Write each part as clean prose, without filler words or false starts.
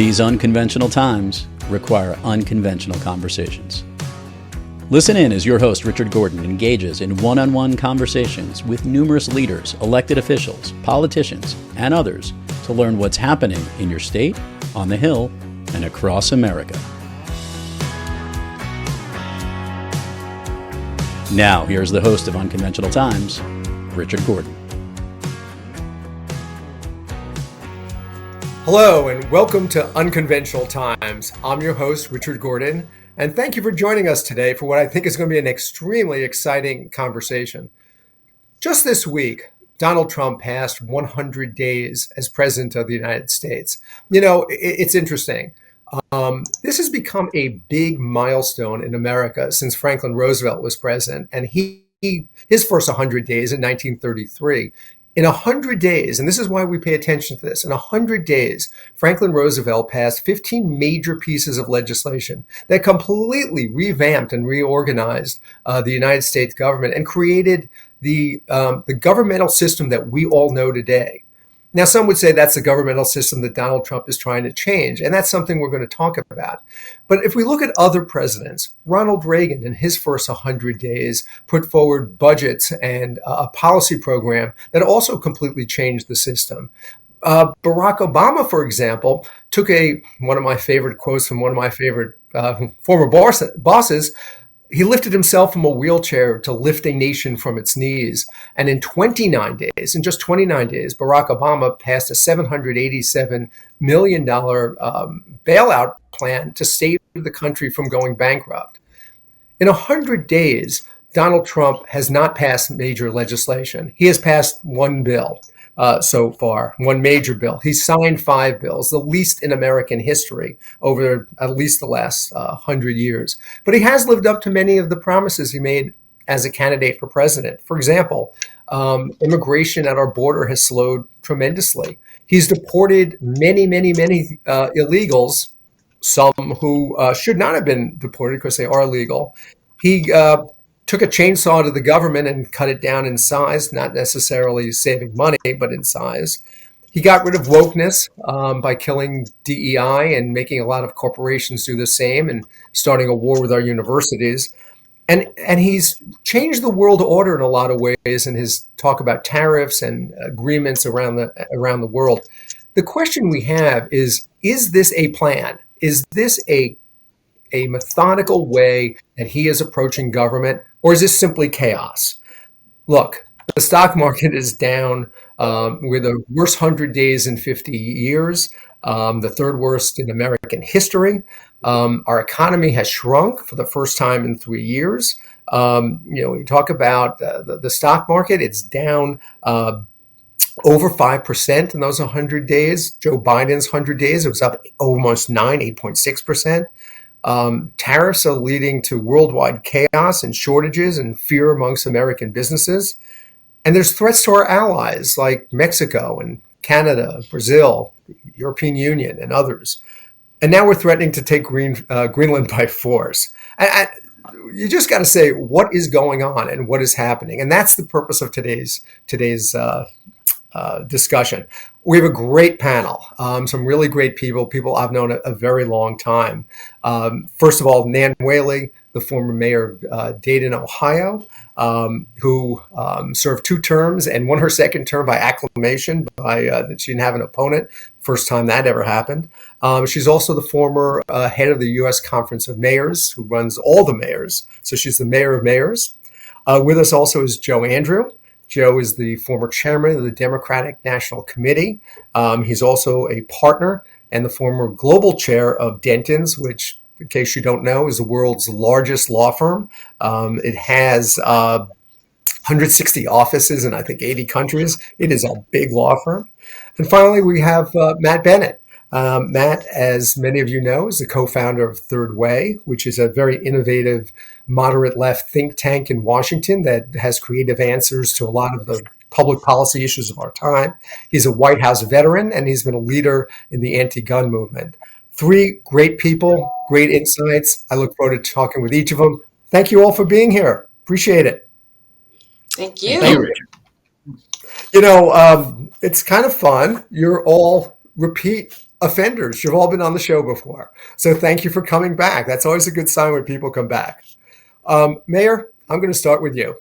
These unconventional times require unconventional conversations. Listen in as your host, Richard Gordon, engages in one-on-one conversations with numerous leaders, elected officials, politicians, and others to learn what's happening in your state, on the Hill, and across America. Now, here's the host of Unconventional Times, Richard Gordon. Hello, and welcome to Unconventional Times. I'm your host, Richard Gordon, and thank you for joining us today for what I think is going to be an extremely exciting conversation. Just this week, Donald Trump passed 100 days as President of the United States. You know, it's interesting. This has become a big milestone in America since Franklin Roosevelt was president, and his first 100 days in 1933. In 100 days, and this is why we pay attention to this, in 100 days, Franklin Roosevelt passed 15 major pieces of legislation that completely revamped and reorganized the United States government and created the governmental system that we all know today. Now, some would say that's the governmental system that Donald Trump is trying to change, and that's something we're going to talk about. But if we look at other presidents, Ronald Reagan in his first 100 days put forward budgets and a policy program that also completely changed the system. Barack Obama, for example, took one of my favorite quotes from one of my favorite former bosses. He lifted himself from a wheelchair to lift a nation from its knees. And in just 29 days, Barack Obama passed a $787 million bailout plan to save the country from going bankrupt. In 100 days, Donald Trump has not passed major legislation. He has passed one bill so far, one major bill. He's signed 5 bills, the least in American history over at least the last 100 years. But he has lived up to many of the promises he made as a candidate for president. For example, immigration at our border has slowed tremendously. He's deported many illegals, some who should not have been deported because they are legal. He took a chainsaw to the government and cut it down in size, not necessarily saving money, but in size. He got rid of wokeness by killing DEI and making a lot of corporations do the same and starting a war with our universities. And he's changed the world order in a lot of ways in his talk about tariffs and agreements around the world. The question we have is this a plan? Is this a methodical way that he is approaching government, or is this simply chaos? Look, the stock market is down. We're the worst 100 days in 50 years, the third worst in American history. Our economy has shrunk for the first time in 3 years. You talk about the stock market, it's down over 5% in those 100 days. Joe Biden's 100 days, it was up almost 8.6%. Tariffs are leading to worldwide chaos and shortages and fear amongst American businesses. And there's threats to our allies like Mexico and Canada, Brazil, European Union, and others. And now we're threatening to take Greenland by force. You just got to say, what is going on and what is happening? And that's the purpose of today's discussion. We have a great panel, some really great people I've known a very long time. First of all, Nan Whaley, the former mayor of Dayton, Ohio, who served 2 terms and won her second term by acclamation. She didn't have an opponent. First time that ever happened. She's also the former head of the U.S. Conference of Mayors, who runs all the mayors. So she's the mayor of mayors. With us also is Joe Andrew. Joe is the former chairman of the Democratic National Committee. He's also a partner and the former global chair of Dentons, which, in case you don't know, is the world's largest law firm. It has 160 offices in, I think, 80 countries. It is a big law firm. And finally, we have Matt Bennett. Matt, as many of you know, is the co-founder of Third Way, which is a very innovative moderate left think tank in Washington that has creative answers to a lot of the public policy issues of our time. He's a White House veteran, and he's been a leader in the anti-gun movement. 3 great people, great insights. I look forward to talking with each of them. Thank you all for being here. Appreciate it. Thank you. Thank you, Richard. You know, it's kind of fun. You're all repeat offenders. You've all been on the show before. So thank you for coming back. That's always a good sign when people come back. Mayor, I'm going to start with you.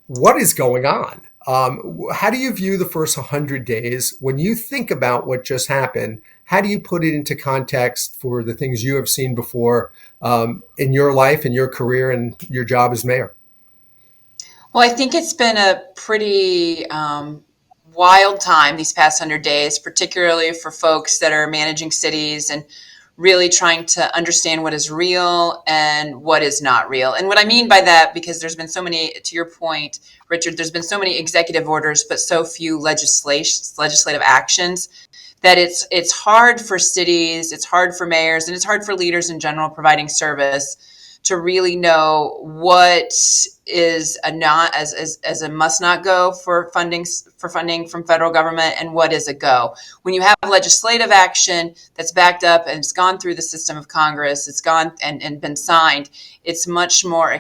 What is going on? How do you view the first 100 days? When you think about what just happened, how do you put it into context for the things you have seen before in your life, in your career, and your job as mayor? Well, I think it's been a pretty wild time these past 100 days, particularly for folks that are managing cities and really trying to understand what is real and what is not real. And what I mean by that, because there's been so many, to your point, Richard, there's been so many executive orders, but so few legislative actions, that it's hard for cities, it's hard for mayors, and it's hard for leaders in general providing service to really know what is a not as a must not go for funding from federal government and what is a go. When you have legislative action that's backed up and it's gone through the system of Congress, it's gone and been signed, it's much more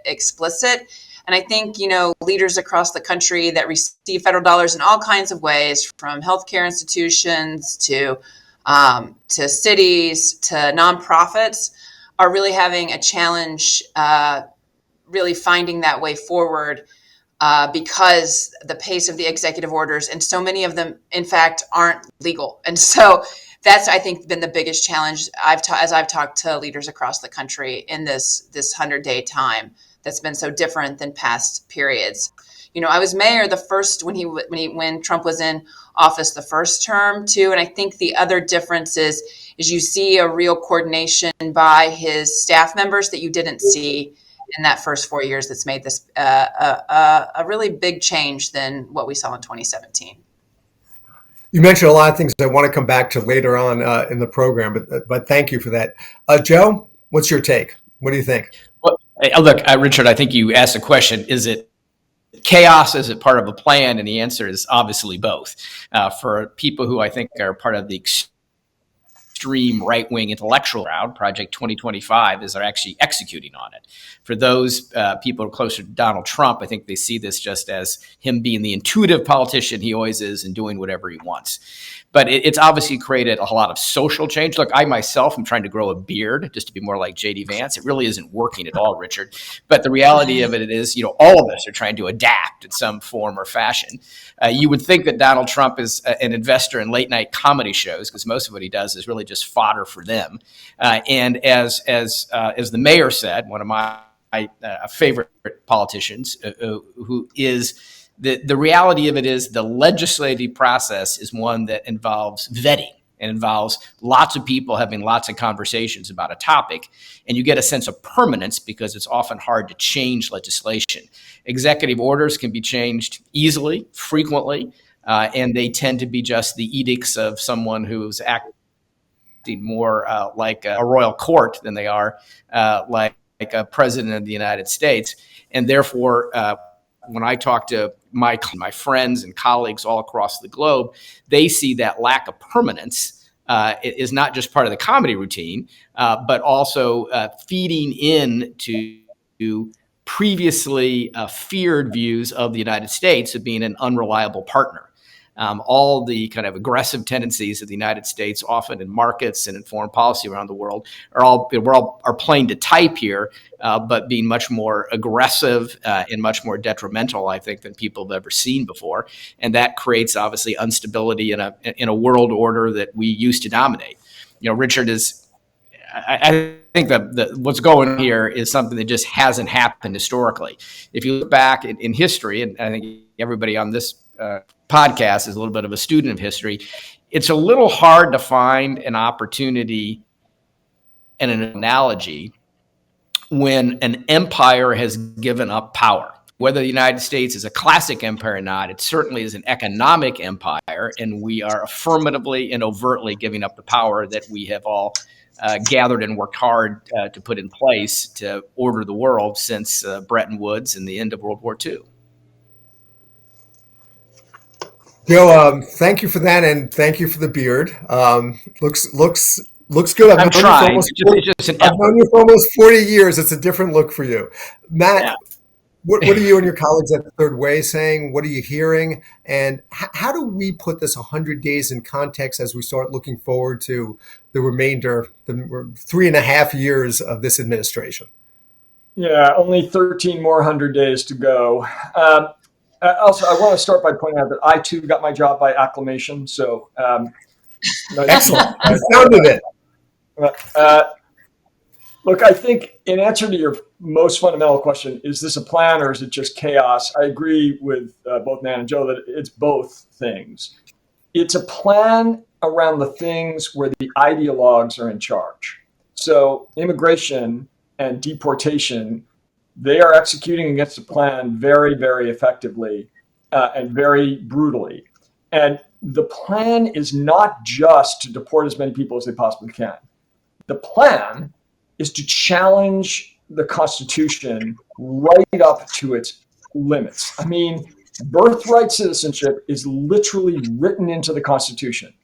explicit. And I think, leaders across the country that receive federal dollars in all kinds of ways, from healthcare institutions to cities to nonprofits, are really having a challenge, really finding that way forward because the pace of the executive orders, and so many of them, in fact, aren't legal. And so that's, I think, been the biggest challenge as I've talked to leaders across the country in this 100-day time that's been so different than past periods. I was mayor the first when Trump was in office the first term too, and I think the other difference is you see a real coordination by his staff members that you didn't see in that first 4 years. That's made this a really big change than what we saw in 2017. You mentioned a lot of things I want to come back to later on in the program, but thank you for that. Joe, what's your take? What do you think? Well, look, Richard, I think you asked the question, is it chaos? Is it part of a plan? And the answer is obviously both. For people who I think are part of the extreme right-wing intellectual crowd, Project 2025 is they're actually executing on it. For those people who are closer to Donald Trump, I think they see this just as him being the intuitive politician he always is and doing whatever he wants. But it's obviously created a lot of social change. Look, I myself am trying to grow a beard just to be more like J.D. Vance. It really isn't working at all, Richard. But the reality of it is, all of us are trying to adapt in some form or fashion. You would think that Donald Trump is an investor in late night comedy shows, because most of what he does is really just fodder for them. And as the mayor said, one of my favorite politicians, who is the reality of it is the legislative process is one that involves vetting and involves lots of people having lots of conversations about a topic. And you get a sense of permanence because it's often hard to change legislation. Executive orders can be changed easily, frequently, and they tend to be just the edicts of someone who's acting more like a royal court than they are like a president of the United States. And therefore, when I talk to my friends and colleagues all across the globe, they see that lack of permanence is not just part of the comedy routine, but also feeding in to previously feared views of the United States of being an unreliable partner. All the kind of aggressive tendencies of the United States, often in markets and in foreign policy around the world, are playing to type here, but being much more aggressive and much more detrimental, I think, than people have ever seen before. And that creates obviously instability in a world order that we used to dominate. Richard, I think that what's going on here is something that just hasn't happened historically. If you look back in history, and I think everybody on this podcast is a little bit of a student of history, it's a little hard to find an opportunity and an analogy when an empire has given up power. Whether the United States is a classic empire or not, it certainly is an economic empire, and we are affirmatively and overtly giving up the power that we have all gathered and worked hard to put in place to order the world since Bretton Woods and the end of World War II. Joe, thank you for that, and thank you for the beard. Looks good. I'm trying. I've known you for almost 40 years. It's a different look for you, Matt. Yeah. What are you and your colleagues at Third Way saying? What are you hearing? And how do we put this 100 days in context as we start looking forward to the remainder, the 3.5 years of this administration? Yeah, only 13 more 100 days to go. Also, I want to start by pointing out that I too got my job by acclamation. So, excellent. You sounded it. Look, I think in answer to your most fundamental question, is this a plan or is it just chaos? I agree with both Nan and Joe that it's both things. It's a plan around the things where the ideologues are in charge. So immigration and deportation, they are executing against the plan very, very effectively and very brutally. And the plan is not just to deport as many people as they possibly can. The plan is to challenge the Constitution right up to its limits. I mean, birthright citizenship is literally written into the Constitution.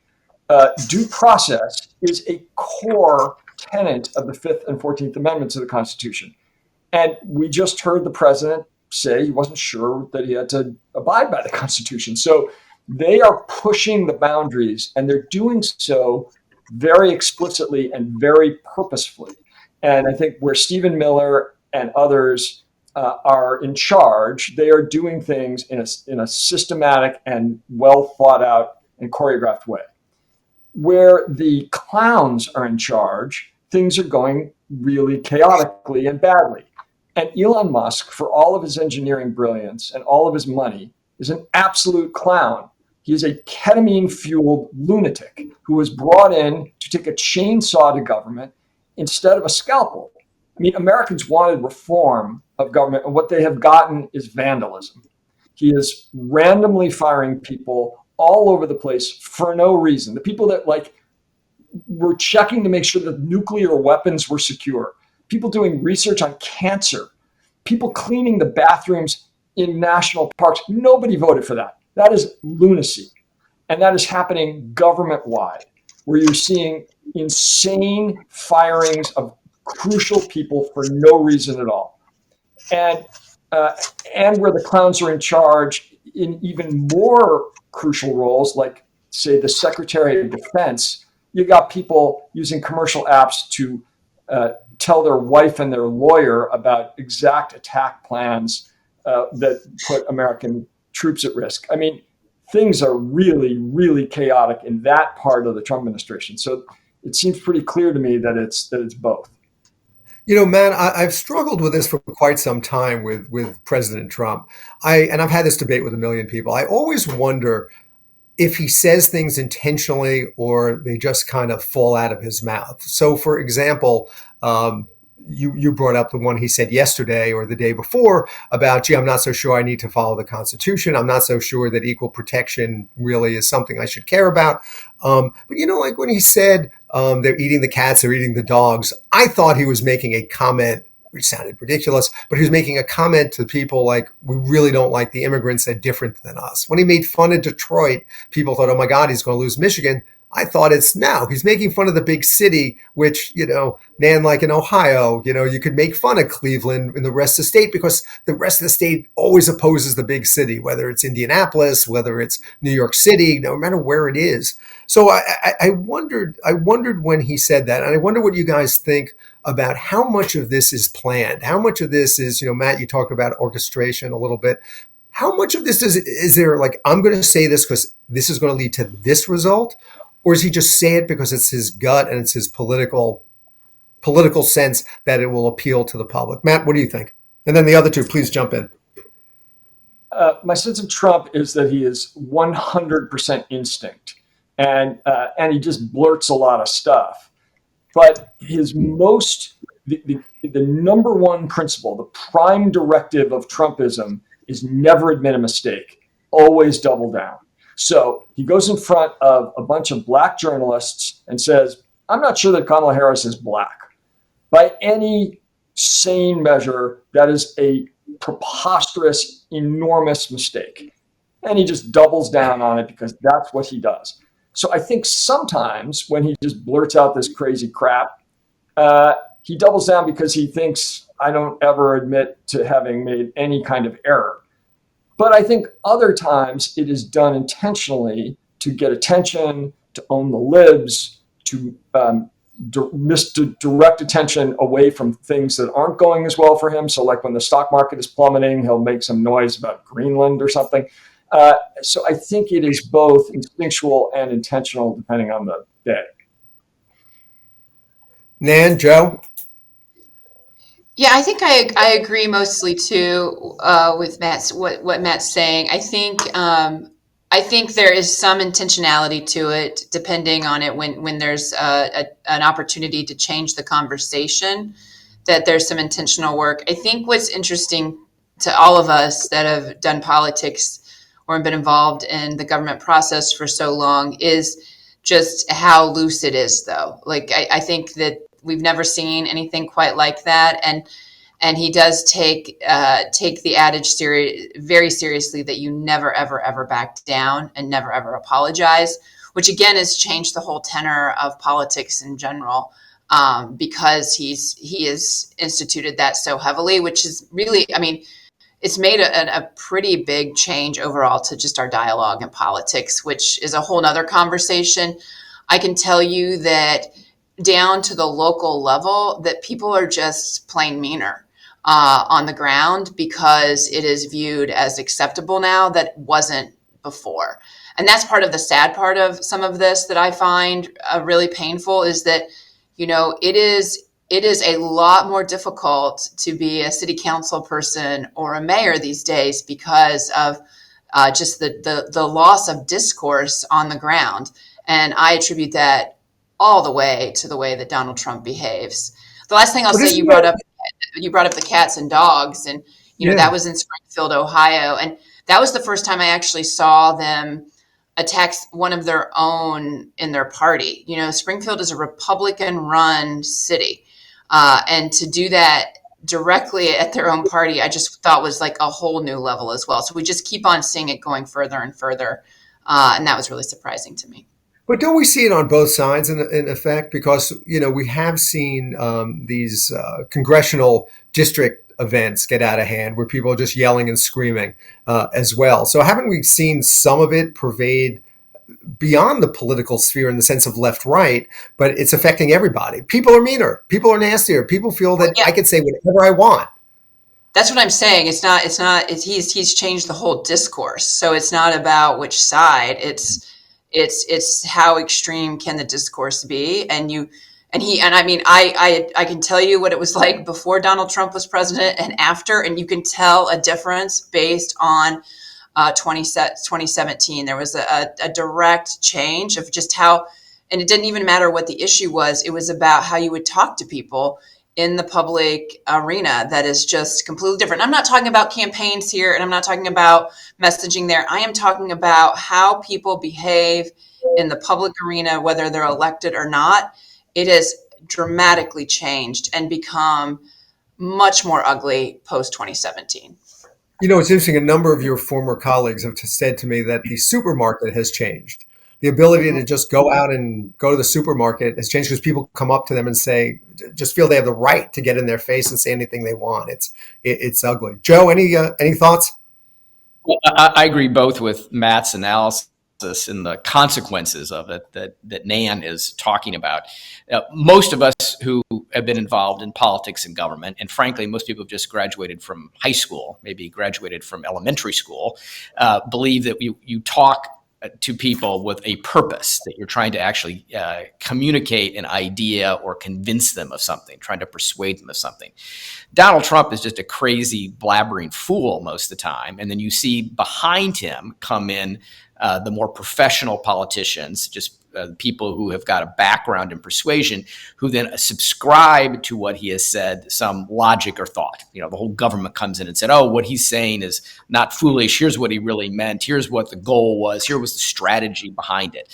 Due process is a core tenet of the 5th and 14th Amendments of the Constitution. And we just heard the president say he wasn't sure that he had to abide by the Constitution. So they are pushing the boundaries, and they're doing so very explicitly and very purposefully. And I think where Stephen Miller and others are in charge, they are doing things in a systematic and well thought out and choreographed way. Where the clowns are in charge, things are going really chaotically and badly. And Elon Musk, for all of his engineering brilliance and all of his money, is an absolute clown. He is a ketamine-fueled lunatic who was brought in to take a chainsaw to government instead of a scalpel. I mean, Americans wanted reform of government, and what they have gotten is vandalism. He is randomly firing people all over the place for no reason. The people that were checking to make sure that nuclear weapons were secure, people doing research on cancer, people cleaning the bathrooms in national parks. Nobody voted for that. That is lunacy. And that is happening government-wide, where you're seeing insane firings of crucial people for no reason at all. And where the clowns are in charge in even more crucial roles, like, say, the Secretary of Defense. You got people using commercial apps to tell their wife and their lawyer about exact attack plans that put American troops at risk. I mean, things are really, really chaotic in that part of the Trump administration. So it seems pretty clear to me that it's both. You know, man, I've struggled with this for quite some time with President Trump. And I've had this debate with a million people. I always wonder if he says things intentionally or they just kind of fall out of his mouth. So, for example, you brought up the one he said yesterday or the day before about, gee, I'm not so sure I need to follow the Constitution. I'm not so sure that equal protection really is something I should care about. But, you know, like when he said they're eating the cats, they're eating the dogs, I thought he was making a comment which sounded ridiculous, but he was making a comment to people like, we really don't like the immigrants, they're different than us. When he made fun of Detroit, people thought, oh my God, he's going to lose Michigan. I thought it's now he's making fun of the big city, which, you know, Nan, like in Ohio, you know, you could make fun of Cleveland and the rest of the state because the rest of the state always opposes the big city, whether it's Indianapolis, whether it's New York City, no matter where it is. So I wondered when he said that, and I wonder what you guys think about how much of this is planned, how much of this is, you know, Matt, you talked about orchestration a little bit. How much of this is there like, I'm going to say this because this is going to lead to this result? Or does he just say it because it's his gut and it's his political sense that it will appeal to the public? Matt, what do you think? And then the other two, please jump in. My sense of Trump is that he is 100% instinct, and he just blurts a lot of stuff. But his the number one principle, the prime directive of Trumpism is never admit a mistake, always double down. So he goes in front of a bunch of black journalists and says, I'm not sure that Kamala Harris is black. By any sane measure, that is a preposterous, enormous mistake. And he just doubles down on it because that's what he does. So I think sometimes when he just blurts out this crazy crap, he doubles down because he thinks, I don't ever admit to having made any kind of error. But I think other times it is done intentionally to get attention, to own the libs, to direct attention away from things that aren't going as well for him. So like when the stock market is plummeting, he'll make some noise about Greenland or something. So I think it is both instinctual and intentional depending on the day. Nan, Joe? Yeah, I think I agree mostly too with what Matt's saying. I think there is some intentionality to it, depending on it when there's an opportunity to change the conversation, that there's some intentional work. I think what's interesting to all of us that have done politics or been involved in the government process for so long is just how loose it is, though. Like, I think that we've never seen anything quite like that. And he does take the adage very seriously that you never, ever, ever back down and never, ever apologize, which again has changed the whole tenor of politics in general, because he has instituted that so heavily, which is really, I mean, it's made a pretty big change overall to just our dialogue in politics, which is a whole nother conversation. I can tell you that down to the local level, that people are just plain meaner on the ground, because it is viewed as acceptable now that wasn't before. And that's part of the sad part of some of this that I find really painful, is that, you know, it is a lot more difficult to be a city council person or a mayor these days because of just the loss of discourse on the ground. And I attribute that all the way to the way that Donald Trump behaves. The last thing I'll say, you brought up the cats and dogs, and that was in Springfield, Ohio, and that was the first time I actually saw them attack one of their own in their party. Springfield is a Republican-run city, and to do that directly at their own party, I just thought was like a whole new level as well. So we just keep on seeing it going further and further, and that was really surprising to me. But don't we see it on both sides in effect? Because, we have seen these congressional district events get out of hand where people are just yelling and screaming as well. So haven't we seen some of it pervade beyond the political sphere in the sense of left-right, but it's affecting everybody? People are meaner. People are nastier. People feel that I can say whatever I want. That's what I'm saying. He's changed the whole discourse. So it's not about which side. It's how extreme can the discourse be, I can tell you what it was like before Donald Trump was president and after, and you can tell a difference based on 2017. There was a direct change of just how, and it didn't even matter what the issue was. It was about how you would talk to people in the public arena that is just completely different. I'm not talking about campaigns here, and I'm not talking about messaging there. I am talking about how people behave in the public arena, whether they're elected or not. It has dramatically changed and become much more ugly post 2017. It's interesting. A number of your former colleagues have said to me that the supermarket has changed. The ability to just go out and go to the supermarket has changed because people come up to them and just feel they have the right to get in their face and say anything they want. It's ugly. Joe, any thoughts? Well, I agree both with Matt's analysis and the consequences of it that Nan is talking about. Most of us who have been involved in politics and government, and frankly, most people have just graduated from high school, maybe graduated from elementary school, believe that you talk to people with a purpose, that you're trying to actually communicate an idea or convince them of something, trying to persuade them of something. Donald Trump is just a crazy, blabbering fool most of the time. And then you see behind him come in the more professional politicians, just people who have got a background in persuasion, who then subscribe to what he has said, some logic or thought. The whole government comes in and said, oh, what he's saying is not foolish. Here's what he really meant. Here's what the goal was. Here was the strategy behind it.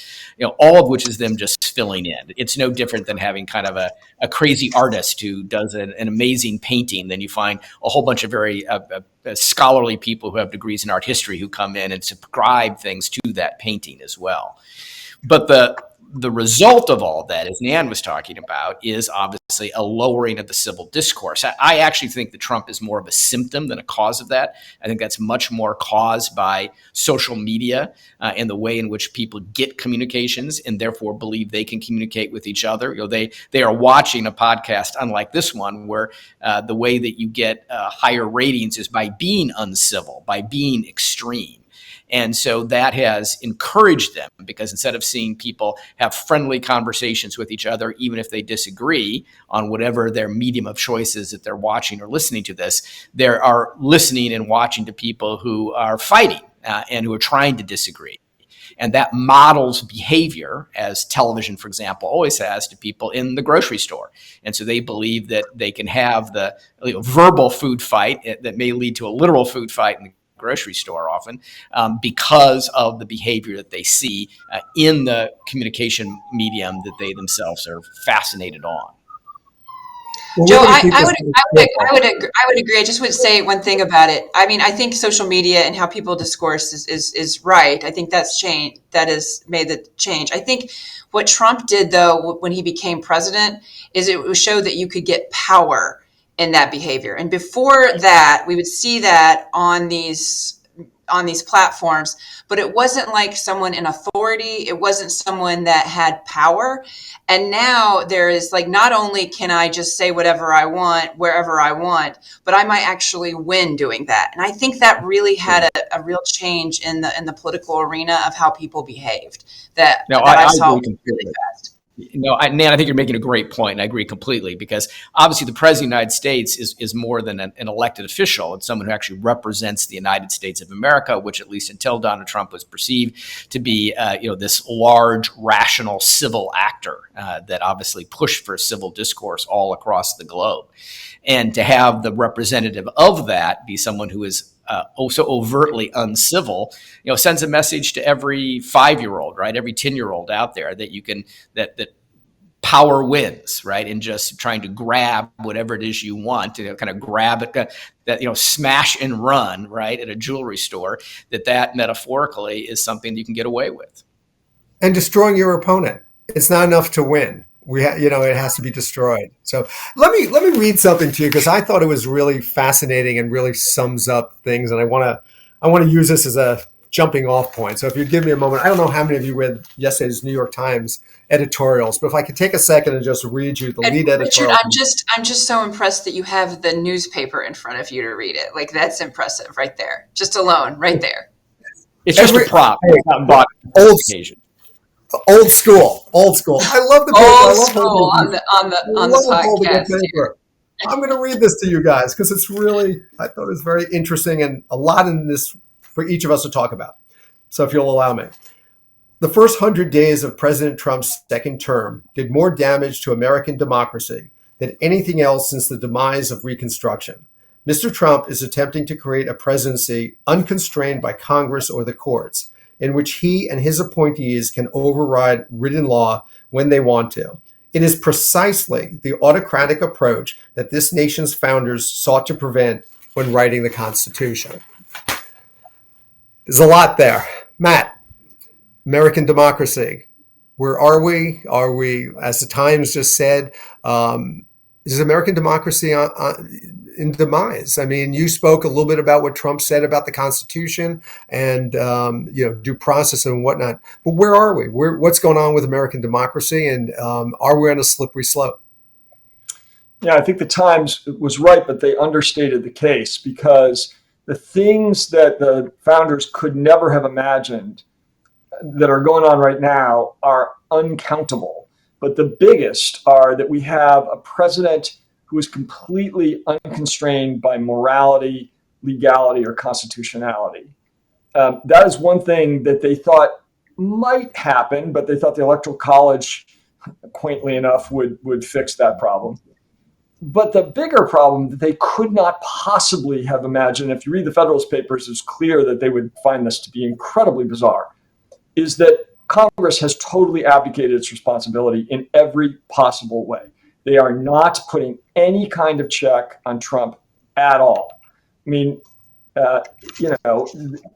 All of which is them just filling in. It's no different than having kind of a crazy artist who does an amazing painting. Then you find a whole bunch of very scholarly people who have degrees in art history who come in and subscribe things to that painting as well. But the result of all that, as Nan was talking about, is obviously a lowering of the civil discourse. I actually think that Trump is more of a symptom than a cause of that. I think that's much more caused by social media and the way in which people get communications and therefore believe they can communicate with each other. They are watching a podcast unlike this one, where the way that you get higher ratings is by being uncivil, by being extreme. And so that has encouraged them, because instead of seeing people have friendly conversations with each other, even if they disagree on whatever their medium of choice is that they're watching or listening to this, they are listening and watching to people who are fighting and who are trying to disagree. And that models behavior, as television, for example, always has, to people in the grocery store. And so they believe that they can have the verbal food fight that may lead to a literal food fight in the grocery store often, because of the behavior that they see in the communication medium that they themselves are fascinated on. Well, Joe, I would agree. I just would say one thing about it. I mean, I think social media and how people discourse is right. I think that's changed. That has made the change. I think what Trump did, though, when he became president, is it showed that you could get power in that behavior. And before that, we would see that on these platforms, but it wasn't like someone in authority. It wasn't someone that had power. And now there is, like, not only can I just say whatever I want, wherever I want, but I might actually win doing that. And I think that really had a real change in the political arena of how people behaved that I saw really fast. No, Nan, I think you're making a great point, and I agree completely, because obviously the President of the United States is more than an elected official. It's someone who actually represents the United States of America, which, at least until Donald Trump, was perceived to be this large, rational, civil actor that obviously pushed for civil discourse all across the globe. And to have the representative of that be someone who is so overtly uncivil, sends a message to every 5-year-old, right? Every 10-year-old out there that you can, that power wins, right? And just trying to grab whatever it is you want, kind of grab it, that, smash and run, right? At a jewelry store, that metaphorically is something you can get away with. And destroying your opponent. It's not enough to win. It has to be destroyed. So let me read something to you, because I thought it was really fascinating and really sums up things. And I want to use this as a jumping off point. So if you'd give me a moment, I don't know how many of you read yesterday's New York Times editorials, but if I could take a second and just read you the lead editorial. Richard, I'm just so impressed that you have the newspaper in front of you to read it. Like, that's impressive right there. Just alone, right there. It's just a prop. It's not bought on occasion. Old school. I love the paper. Old school on the podcast. I'm going to read this to you guys, because it's really, I thought it was very interesting, and a lot in this for each of us to talk about. So if you'll allow me. The first 100 days of President Trump's second term did more damage to American democracy than anything else since the demise of Reconstruction. Mr. Trump is attempting to create a presidency unconstrained by Congress or the courts, in which he and his appointees can override written law when they want to. It is precisely the autocratic approach that this nation's founders sought to prevent when writing the Constitution. There's a lot there. Matt, American democracy, where are we? Are we, as the Times just said, is American democracy in demise? I mean, you spoke a little bit about what Trump said about the Constitution and due process and whatnot. But where are we? What's going on with American democracy, and are we on a slippery slope? Yeah, I think the Times was right, but they understated the case, because the things that the founders could never have imagined that are going on right now are uncountable. But the biggest are that we have a president who is completely unconstrained by morality, legality, or constitutionality. That is one thing that they thought might happen, but they thought the Electoral College, quaintly enough, would fix that problem. But the bigger problem that they could not possibly have imagined, if you read the Federalist Papers, it's clear that they would find this to be incredibly bizarre, is that Congress has totally abdicated its responsibility in every possible way. They are not putting any kind of check on Trump at all. I mean,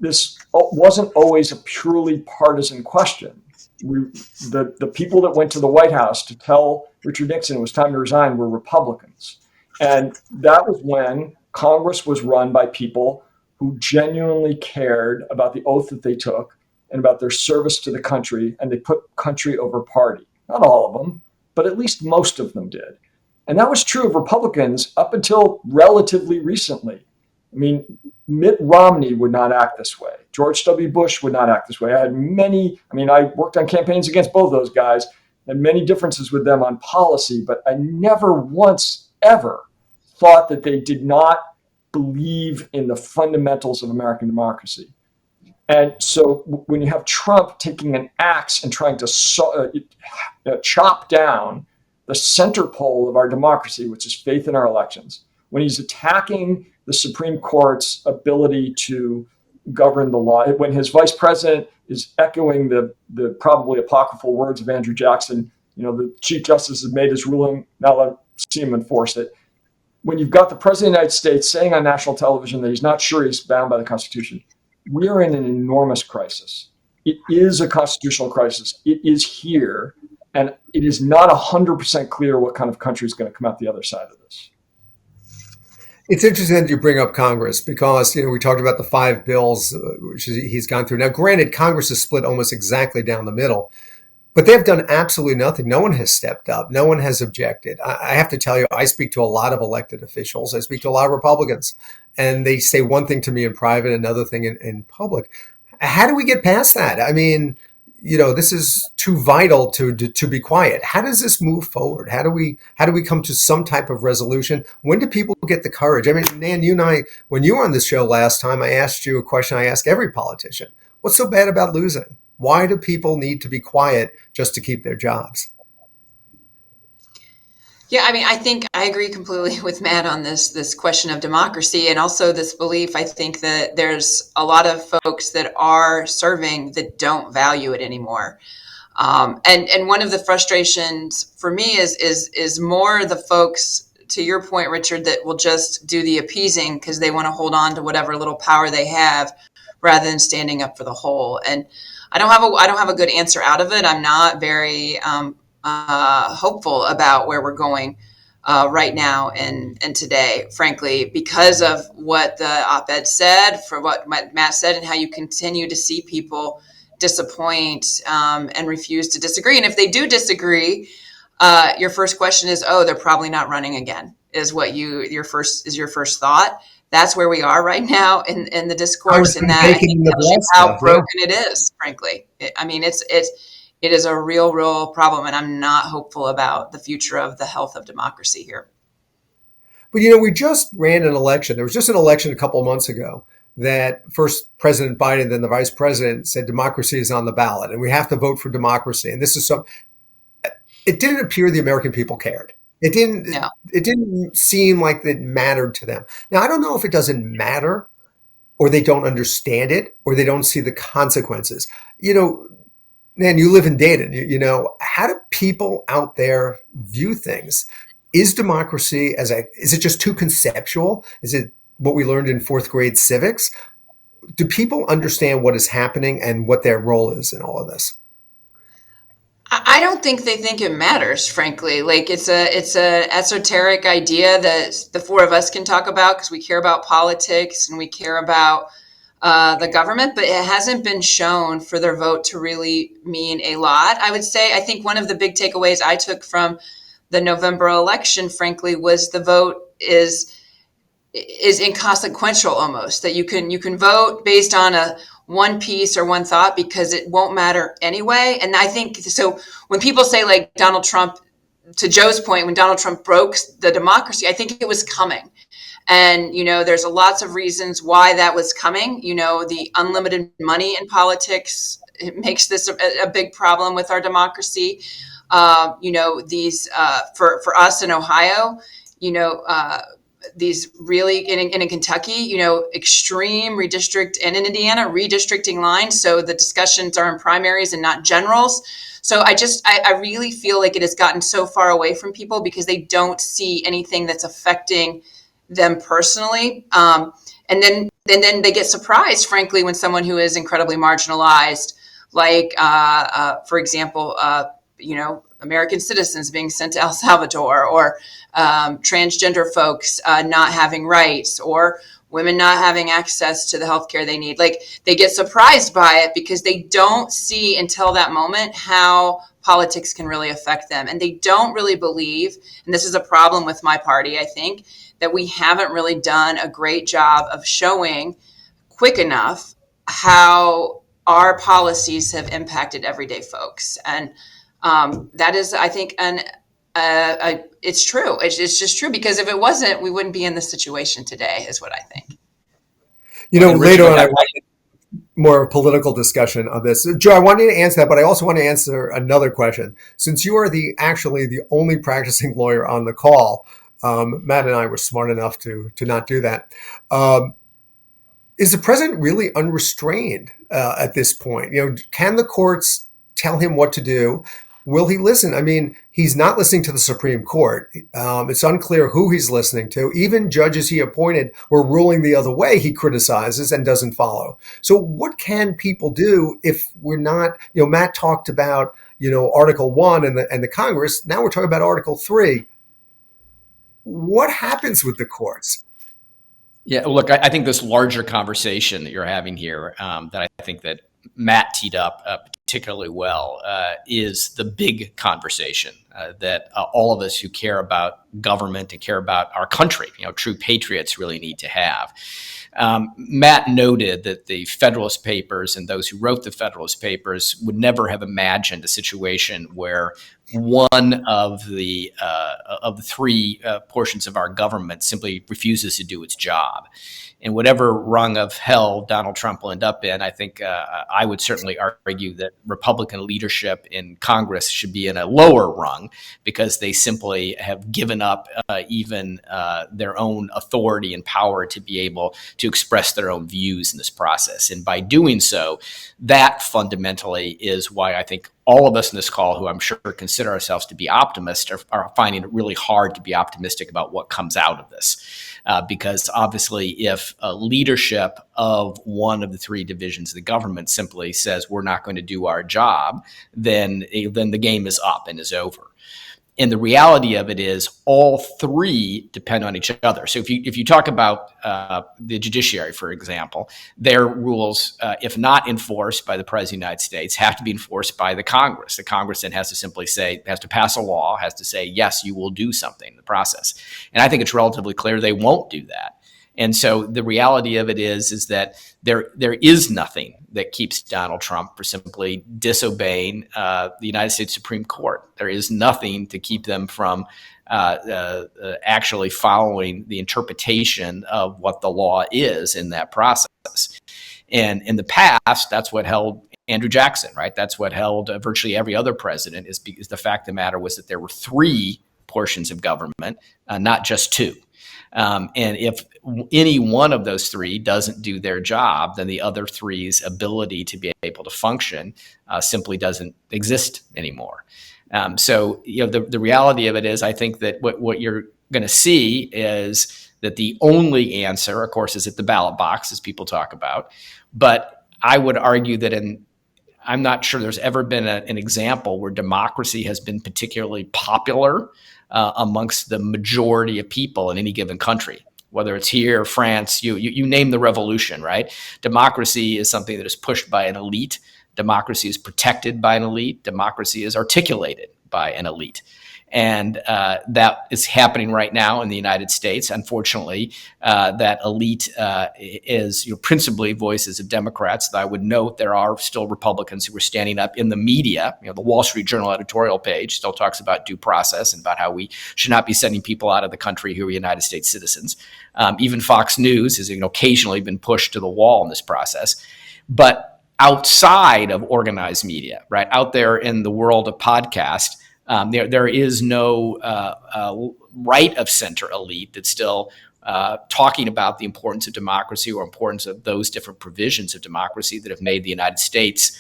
this wasn't always a purely partisan question. the people that went to the White House to tell Richard Nixon it was time to resign were Republicans. And that was when Congress was run by people who genuinely cared about the oath that they took and about their service to the country, and they put country over party. Not all of them, but at least most of them did. And that was true of Republicans up until relatively recently. I mean, Mitt Romney would not act this way. George W. Bush would not act this way. I worked on campaigns against both those guys, and many differences with them on policy, but I never once ever thought that they did not believe in the fundamentals of American democracy. And so when you have Trump taking an axe and trying to chop down the center pole of our democracy, which is faith in our elections, when he's attacking the Supreme Court's ability to govern the law, when his vice president is echoing the probably apocryphal words of Andrew Jackson, the Chief Justice has made his ruling, now let's see him enforce it. When you've got the President of the United States saying on national television that he's not sure he's bound by the Constitution, we are in an enormous crisis. It is a constitutional crisis. It is here, and it is not 100% clear what kind of country is going to come out the other side of this. It's interesting that you bring up Congress because, we talked about the 5 bills which he's gone through. Now, granted, Congress is split almost exactly down the middle, but they've done absolutely nothing. No one has stepped up. No one has objected. I have to tell you, I speak to a lot of elected officials. I speak to a lot of Republicans, and they say one thing to me in private, another thing in public. How do we get past that? I mean, this is too vital to be quiet. How does this move forward? How do we come to some type of resolution? When do people get the courage? I mean, Nan, you and I, when you were on this show last time, I asked you a question I ask every politician. What's so bad about losing? Why do people need to be quiet just to keep their jobs? Yeah, I mean, I think I agree completely with Matt on this question of democracy, and also this belief. I think that there's a lot of folks that are serving that don't value it anymore. And one of the frustrations for me is more the folks, to your point, Richard, that will just do the appeasing because they want to hold on to whatever little power they have, rather than standing up for the whole. And I don't have a good answer out of it. I'm not very hopeful about where we're going right now and today, frankly, because of what the op-ed said, for what Matt said, and how you continue to see people disappoint and refuse to disagree. And if they do disagree, your first question is, they're probably not running again, is what your first thought. That's where we are right now in the discourse, and that I think tells you how broken it is, frankly. It is a real problem, and I'm not hopeful about the future of the health of democracy here. But, we just ran an election. There was just an election a couple of months ago that first President Biden, then the vice president said democracy is on the ballot and we have to vote for democracy. And this is it didn't appear the American people cared. It didn't seem like it mattered to them. Now, I don't know if it doesn't matter or they don't understand it or they don't see the consequences. Man, you live in Dayton, how do people out there view things? Is democracy is it just too conceptual? Is it what we learned in 4th grade civics? Do people understand what is happening and what their role is in all of this? I don't think they think it matters, frankly. Like it's a esoteric idea that the 4 of us can talk about because we care about politics and we care about the government, but it hasn't been shown for their vote to really mean a lot. I would say, I think one of the big takeaways I took from the November election, frankly, was the vote is inconsequential almost, that you can vote based on one piece or one thought because it won't matter anyway. And I think, so when people say like Donald Trump, to Joe's point, when Donald Trump broke the democracy, I think it was coming. And, there's lots of reasons why that was coming. The unlimited money in politics, it makes this a big problem with our democracy. These, for us in Ohio, these really in Kentucky, extreme redistrict, and in Indiana, redistricting lines. So the discussions are in primaries and not generals. So I really feel like it has gotten so far away from people because they don't see anything that's affecting them personally. And then they get surprised, frankly, when someone who is incredibly marginalized like, for example, American citizens being sent to El Salvador, or transgender folks not having rights, or women not having access to the healthcare they need. Like, they get surprised by it because they don't see until that moment how politics can really affect them. And they don't really believe, and this is a problem with my party, I think, that we haven't really done a great job of showing quick enough how our policies have impacted everyday folks. And that is, I think, it's true. It's just true, because if it wasn't, we wouldn't be in this situation today, is what I think. Later on, I wanted more political discussion on this. Joe, I wanted to answer that, but I also want to answer another question. Since you are actually the only practicing lawyer on the call, Matt and I were smart enough to not do that. Is the president really unrestrained at this point? Can the courts tell him what to do? Will he listen? I mean, he's not listening to the Supreme Court. It's unclear who he's listening to. Even judges he appointed were ruling the other way he criticizes and doesn't follow. So what can people do if we're not, Matt talked about, Article 1 and the Congress. Now we're talking about Article 3. What happens with the courts? Yeah, look, I think this larger conversation that you're having here, that I think that Matt teed up particularly well, is the big conversation that all of us who care about government and care about our country, true patriots, really need to have. Matt noted that the Federalist Papers and those who wrote the Federalist Papers would never have imagined a situation where one of the three portions of our government simply refuses to do its job. And whatever rung of hell Donald Trump will end up in, I think I would certainly argue that Republican leadership in Congress should be in a lower rung, because they simply have given up even their own authority and power to be able to express their own views in this process. And by doing so, that fundamentally is why I think all of us in this call, who I'm sure consider ourselves to be optimists, are finding it really hard to be optimistic about what comes out of this. Because obviously, if leadership of one of the three divisions of the government simply says we're not going to do our job, then the game is up and is over. And the reality of it is all three depend on each other. So if you talk about the judiciary, for example, their rules, if not enforced by the President of the United States, have to be enforced by the Congress. The Congress then has to simply has to pass a law, has to say, yes, you will do something in the process. And I think it's relatively clear they won't do that. And so the reality of it is that there is nothing that keeps Donald Trump from simply disobeying the United States Supreme Court. There is nothing to keep them from actually following the interpretation of what the law is in that process. And in the past, that's what held Andrew Jackson, right? That's what held virtually every other president, is the fact of the matter was that there were three portions of government, not just two. And if any one of those three doesn't do their job, then the other three's ability to be able to function simply doesn't exist anymore. So the reality of it is, I think that what you're going to see is that the only answer, of course, is at the ballot box, as people talk about. But I would argue that I'm not sure there's ever been an example where democracy has been particularly popular amongst the majority of people in any given country, whether it's here, France, you name the revolution, right? Democracy is something that is pushed by an elite. Democracy is protected by an elite. Democracy is articulated by an elite. And that is happening right now in the United States. Unfortunately, that elite is principally voices of Democrats. I would note there are still Republicans who are standing up in the media. The Wall Street Journal editorial page still talks about due process and about how we should not be sending people out of the country who are United States citizens. Even Fox News has occasionally been pushed to the wall in this process. But outside of organized media, right, out there in the world of podcast, there is no right of center elite that's still talking about the importance of democracy or importance of those different provisions of democracy that have made the United States,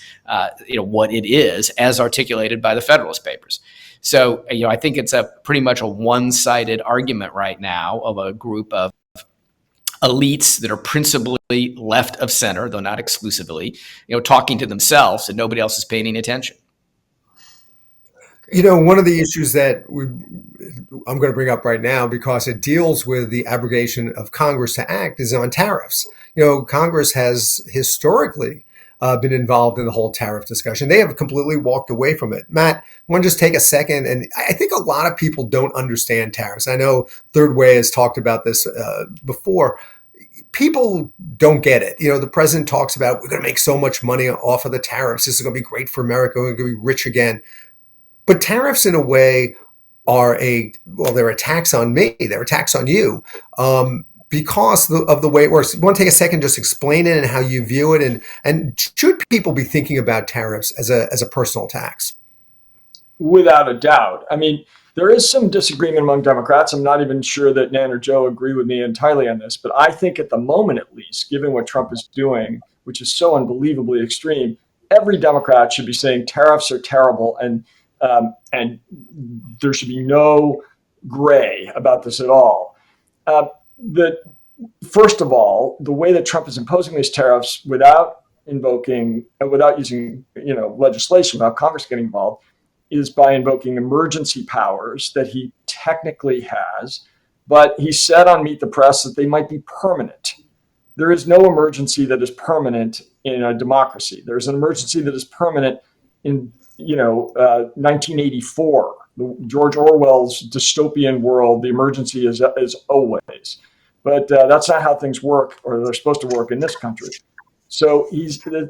what it is, as articulated by the Federalist Papers. So, I think it's pretty much a one-sided argument right now of a group of elites that are principally left of center, though not exclusively, talking to themselves and nobody else is paying any attention. One of the issues that I'm going to bring up right now, because it deals with the abrogation of Congress to act, is on tariffs. Congress has historically been involved in the whole tariff discussion. They have completely walked away from it. Matt, I want to just take a second. And I think a lot of people don't understand tariffs. I know Third Way has talked about this before. People don't get it. The president talks about, we're going to make so much money off of the tariffs. This is going to be great for America. We're going to be rich again. But tariffs, in a way, are they're a tax on me. They're a tax on you because of the way it works. You want to take a second, just explain it and how you view it, and should people be thinking about tariffs as a personal tax? Without a doubt. I mean, there is some disagreement among Democrats. I'm not even sure that Nan or Joe agree with me entirely on this, but I think at the moment, at least, given what Trump is doing, which is so unbelievably extreme, every Democrat should be saying tariffs are terrible and there should be no gray about this at all. First of all, the way that Trump is imposing these tariffs without using legislation, without Congress getting involved, is by invoking emergency powers that he technically has, but he said on Meet the Press that they might be permanent. There is no emergency that is permanent in a democracy. There's an emergency that is permanent in 1984, George Orwell's dystopian world. The emergency is always, but that's not how things work, or they're supposed to work in this country. So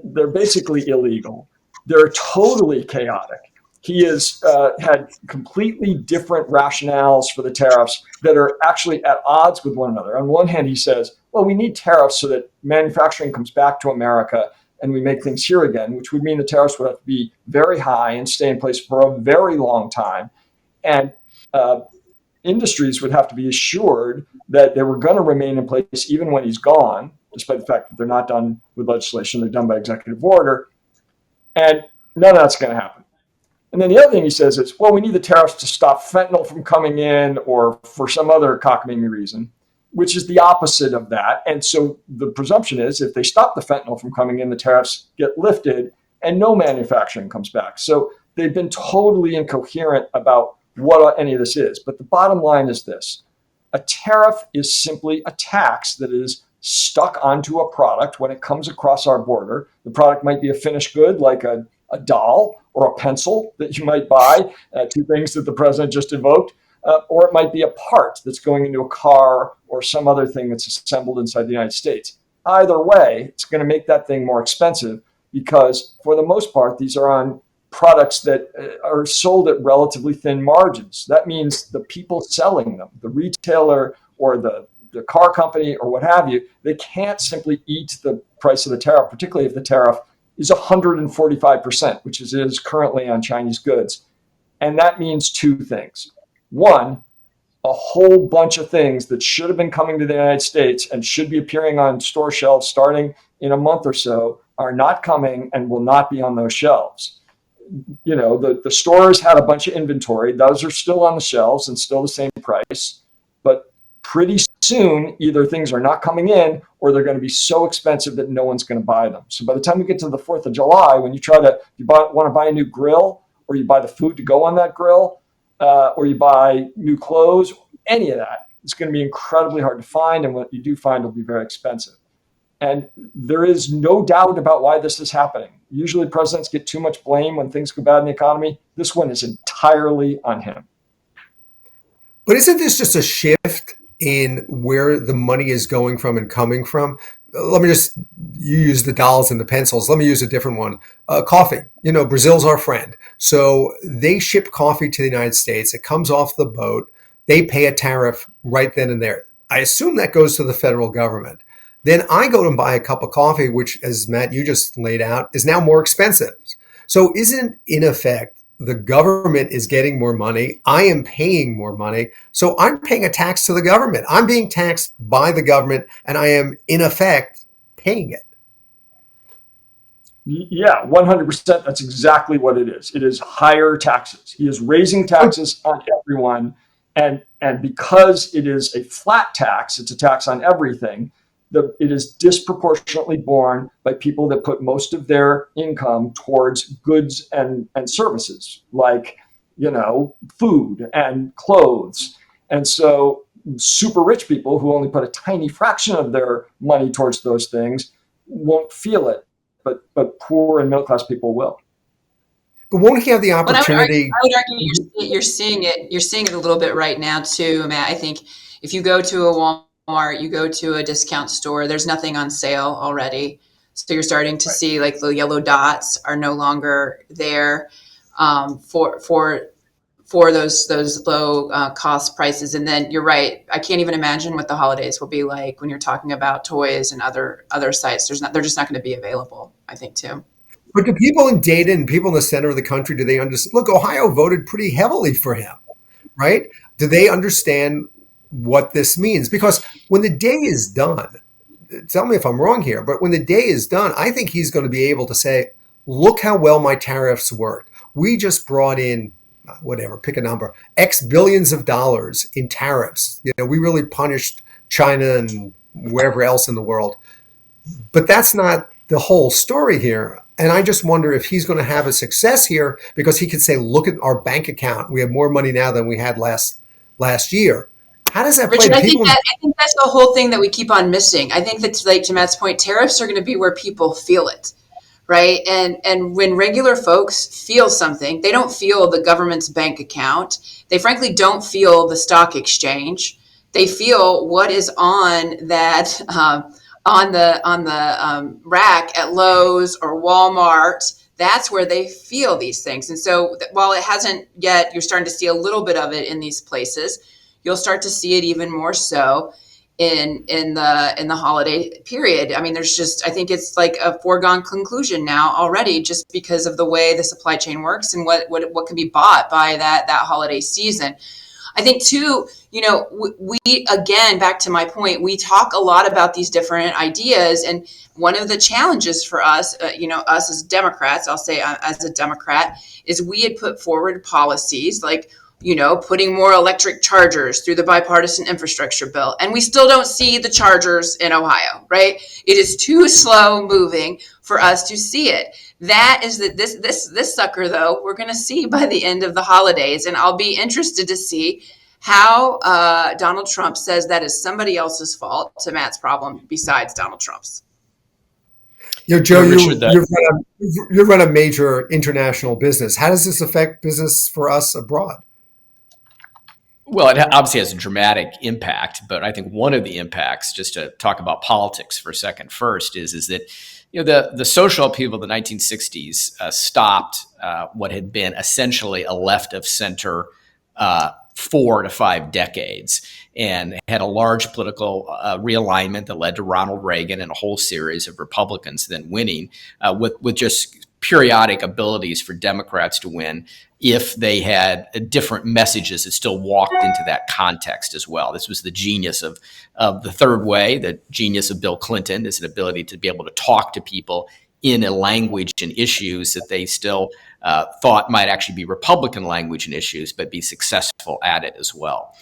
they're basically illegal. They're totally chaotic. He has had completely different rationales for the tariffs that are actually at odds with one another. On one hand, he says, well, we need tariffs so that manufacturing comes back to America and we make things here again, which would mean the tariffs would have to be very high and stay in place for a very long time. And industries would have to be assured that they were going to remain in place even when he's gone, despite the fact that they're not done with legislation, they're done by executive order. And none of that's going to happen. And then the other thing he says is, well, we need the tariffs to stop fentanyl from coming in or for some other cockamamie reason, which is the opposite of that. And so the presumption is if they stop the fentanyl from coming in, the tariffs get lifted and no manufacturing comes back. So they've been totally incoherent about what any of this is. But the bottom line is this. A tariff is simply a tax that is stuck onto a product when it comes across our border. The product might be a finished good like a doll or a pencil that you might buy, two things that the president just invoked, or it might be a part that's going into a car or some other thing that's assembled inside the United States. Either way, it's going to make that thing more expensive because for the most part, these are on products that are sold at relatively thin margins. That means the people selling them, the retailer or the car company or what have you, they can't simply eat the price of the tariff, particularly if the tariff is 145%, which it is currently on Chinese goods. And that means two things. One, a whole bunch of things that should have been coming to the United States and should be appearing on store shelves starting in a month or so are not coming and will not be on those shelves. The stores had a bunch of inventory. Those are still on the shelves and still the same price. But pretty soon, either things are not coming in or they're going to be so expensive that no one's going to buy them. So by the time we get to the 4th of July, when you want to buy a new grill, or you buy the food to go on that grill, or you buy new clothes, any of that, it's going to be incredibly hard to find. And what you do find will be very expensive. And there is no doubt about why this is happening. Usually presidents get too much blame when things go bad in the economy. This one is entirely on him. But isn't this just a shift in where the money is going from and coming from? You use the dolls and the pencils. Let me use a different one. Coffee. Brazil's our friend. So they ship coffee to the United States. It comes off the boat. They pay a tariff right then and there. I assume that goes to the federal government. Then I go and buy a cup of coffee, which, as Matt, you just laid out, is now more expensive. So isn't, in effect, the government is getting more money. I am paying more money. So I'm paying a tax to the government. I'm being taxed by the government, and I am, in effect, paying it. Yeah, 100%. That's exactly what it is. It is higher taxes. He is raising taxes on everyone. And because it is a flat tax, it's a tax on everything. it is disproportionately borne by people that put most of their income towards goods and services, like, food and clothes. And so super rich people who only put a tiny fraction of their money towards those things won't feel it, but poor and middle class people will. But won't he have the opportunity? I would argue you're seeing it. You're seeing it a little bit right now too, Matt. I think if you go to a Walmart, you go to a discount store, there's nothing on sale already. So you're starting to see like the yellow dots are no longer there for those low cost prices. And then you're right. I can't even imagine what the holidays will be like when you're talking about toys and other sites. They're just not going to be available, I think, too. But do people in Dayton, people in the center of the country, do they understand? Look, Ohio voted pretty heavily for him, right? Do they understand what this means? Because when the day is done, tell me if I'm wrong here, but when the day is done, I think he's going to be able to say, look how well my tariffs work. We just brought in, whatever, pick a number, X billions of dollars in tariffs. We really punished China and wherever else in the world. But that's not the whole story here. And I just wonder if he's going to have a success here because he could say, look at our bank account. We have more money now than we had last year. How does that play? Richard, I think that's the whole thing that we keep on missing. I think that's, like, to Matt's point, tariffs are going to be where people feel it, right? And when regular folks feel something, they don't feel the government's bank account. They frankly don't feel the stock exchange. They feel what is on that on the rack at Lowe's or Walmart. That's where they feel these things. And so while it hasn't yet, you're starting to see a little bit of it in these places. You'll start to see it even more so in the holiday period. I mean, I think it's like a foregone conclusion now already, just because of the way the supply chain works and what can be bought by that holiday season. I think too, we, again, back to my point, we talk a lot about these different ideas. And one of the challenges for us, us as Democrats, I'll say as a Democrat, is we had put forward policies like, putting more electric chargers through the bipartisan infrastructure bill. And we still don't see the chargers in Ohio, right? It is too slow moving for us to see it. That is this sucker, though, we're going to see by the end of the holidays. And I'll be interested to see how Donald Trump says that is somebody else's fault to Matt's problem besides Donald Trump's. Joe, you run a major international business. How does this affect business for us abroad? Well, it obviously has a dramatic impact, but I think one of the impacts, just to talk about politics for a second first, is that the social upheaval of the 1960s stopped what had been essentially a left of center 4 to 5 decades, and had a large political realignment that led to Ronald Reagan and a whole series of Republicans then winning with just periodic abilities for Democrats to win if they had different messages that still walked into that context as well. This was the genius of the Third Way, the genius of Bill Clinton, is an ability to be able to talk to people in a language and issues that they still thought might actually be Republican language and issues, but be successful at it as well.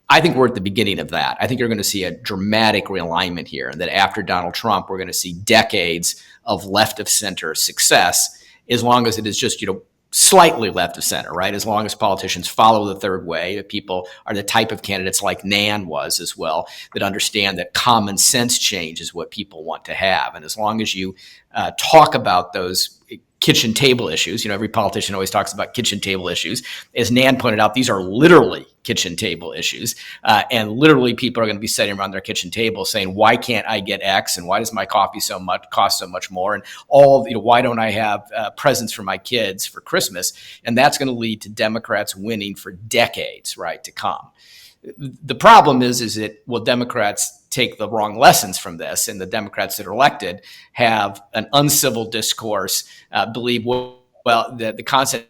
I think we're at the beginning of that. I think you're going to see a dramatic realignment here, and that after Donald Trump, we're going to see decades of left of center success, as long as it is just, slightly left of center, right? As long as politicians follow the Third Way, if people are the type of candidates like Nan was as well, that understand that common sense change is what people want to have. And as long as you talk about those kitchen table issues, every politician always talks about kitchen table issues. As Nan pointed out, these are literally kitchen table issues. And literally people are going to be sitting around their kitchen table saying, why can't I get X? And why does my coffee cost so much more? And why don't I have presents for my kids for Christmas? And that's going to lead to Democrats winning for decades, right, to come. The problem is that, Democrats take the wrong lessons from this, and the Democrats that are elected have an uncivil discourse, believe, that the concept,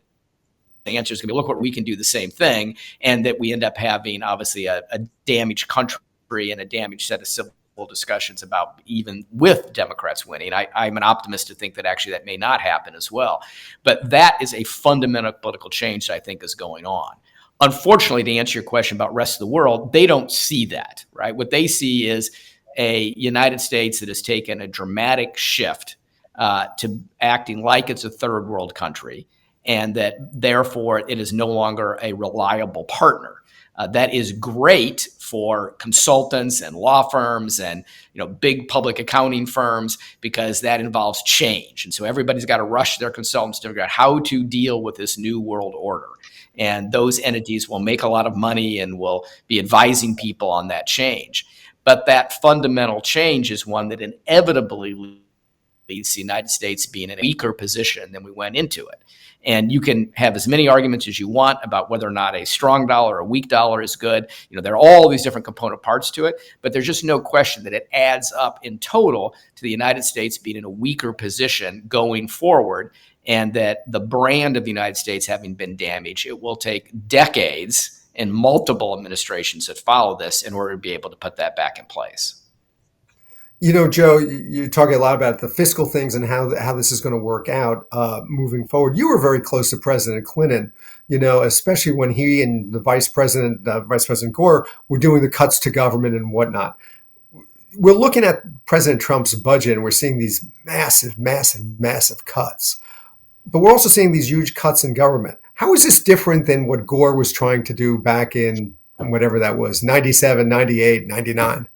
the answer is going to be, look what we can do the same thing, and that we end up having, obviously, a damaged country and a damaged set of civil discussions about even with Democrats winning. I'm an optimist to think that actually that may not happen as well. But that is a fundamental political change that I think is going on. Unfortunately, to answer your question about rest of the world, they don't see that, right? What they see is a United States that has taken a dramatic shift to acting like it's a third world country, and that therefore it is no longer a reliable partner. That is great for consultants and law firms and big public accounting firms, because that involves change. And so everybody's got to rush their consultants to figure out how to deal with this new world order. And those entities will make a lot of money and will be advising people on that change. But that fundamental change is one that inevitably leads the United States being in a weaker position than we went into it. And you can have as many arguments as you want about whether or not a strong dollar or a weak dollar is good. There are all these different component parts to it, but there's just no question that it adds up in total to the United States being in a weaker position going forward, and that the brand of the United States having been damaged, it will take decades and multiple administrations that follow this in order to be able to put that back in place. Joe, you're talking a lot about the fiscal things and how this is going to work out moving forward. You were very close to President Clinton, especially when he and the Vice President Gore were doing the cuts to government and whatnot. We're looking at President Trump's budget and we're seeing these massive, massive, massive cuts. But we're also seeing these huge cuts in government. How is this different than what Gore was trying to do back in whatever that was, 97, 98, 99?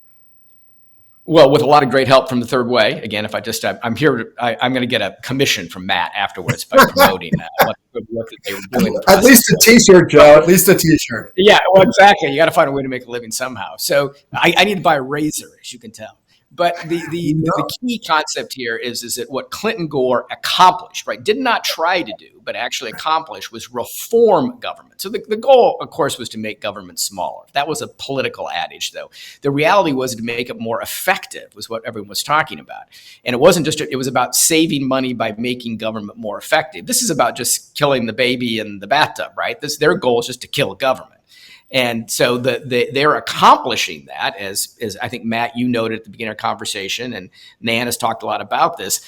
Well, with a lot of great help from the Third Way. Again, if I'm here, I'm going to get a commission from Matt afterwards by promoting what good work that they were doing. At least a T-shirt, Joe. At least a T-shirt. Yeah, well, exactly. You got to find a way to make a living somehow. So I need to buy a razor, as you can tell. But the key concept here is that what Clinton Gore accomplished, right, did not try to do, but actually accomplished, was reform government. So the goal, of course, was to make government smaller. That was a political adage, though. The reality was to make it more effective, was what everyone was talking about. And it wasn't just, it was about saving money by making government more effective. This is about just killing the baby in the bathtub, right? Their goal is just to kill government. And so they're accomplishing that, as I think, Matt, you noted at the beginning of our conversation, and Nan has talked a lot about this.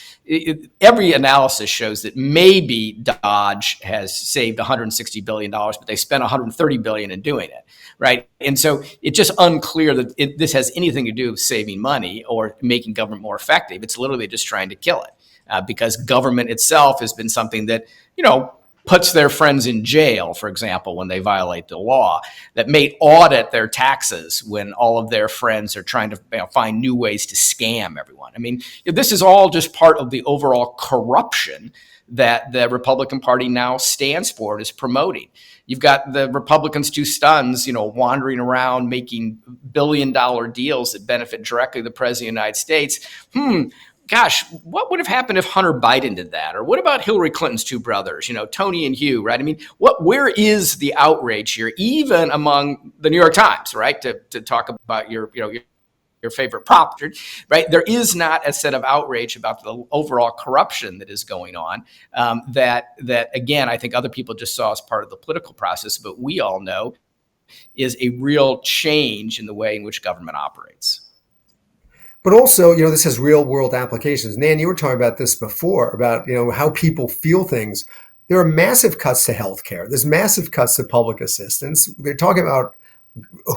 Every analysis shows that maybe Dodge has saved $160 billion, but they spent $130 billion in doing it, right? And so it's just unclear that this has anything to do with saving money or making government more effective. It's literally just trying to kill it, because government itself has been something that, puts their friends in jail, for example, when they violate the law, that may audit their taxes when all of their friends are trying to find new ways to scam everyone. I mean, this is all just part of the overall corruption that the Republican Party now stands for and is promoting. You've got the Republicans' two sons, wandering around making billion-dollar deals that benefit directly the President of the United States. Gosh, what would have happened if Hunter Biden did that? Or what about Hillary Clinton's two brothers, Tony and Hugh, right? I mean, where is the outrage here, even among the New York Times, right? To talk about your favorite prop, right? There is not a set of outrage about the overall corruption that is going on. That again, I think other people just saw as part of the political process, but we all know is a real change in the way in which government operates. But also, this has real world applications. Nan, you were talking about this before, about, how people feel things. There are massive cuts to healthcare. There's massive cuts to public assistance. They're talking about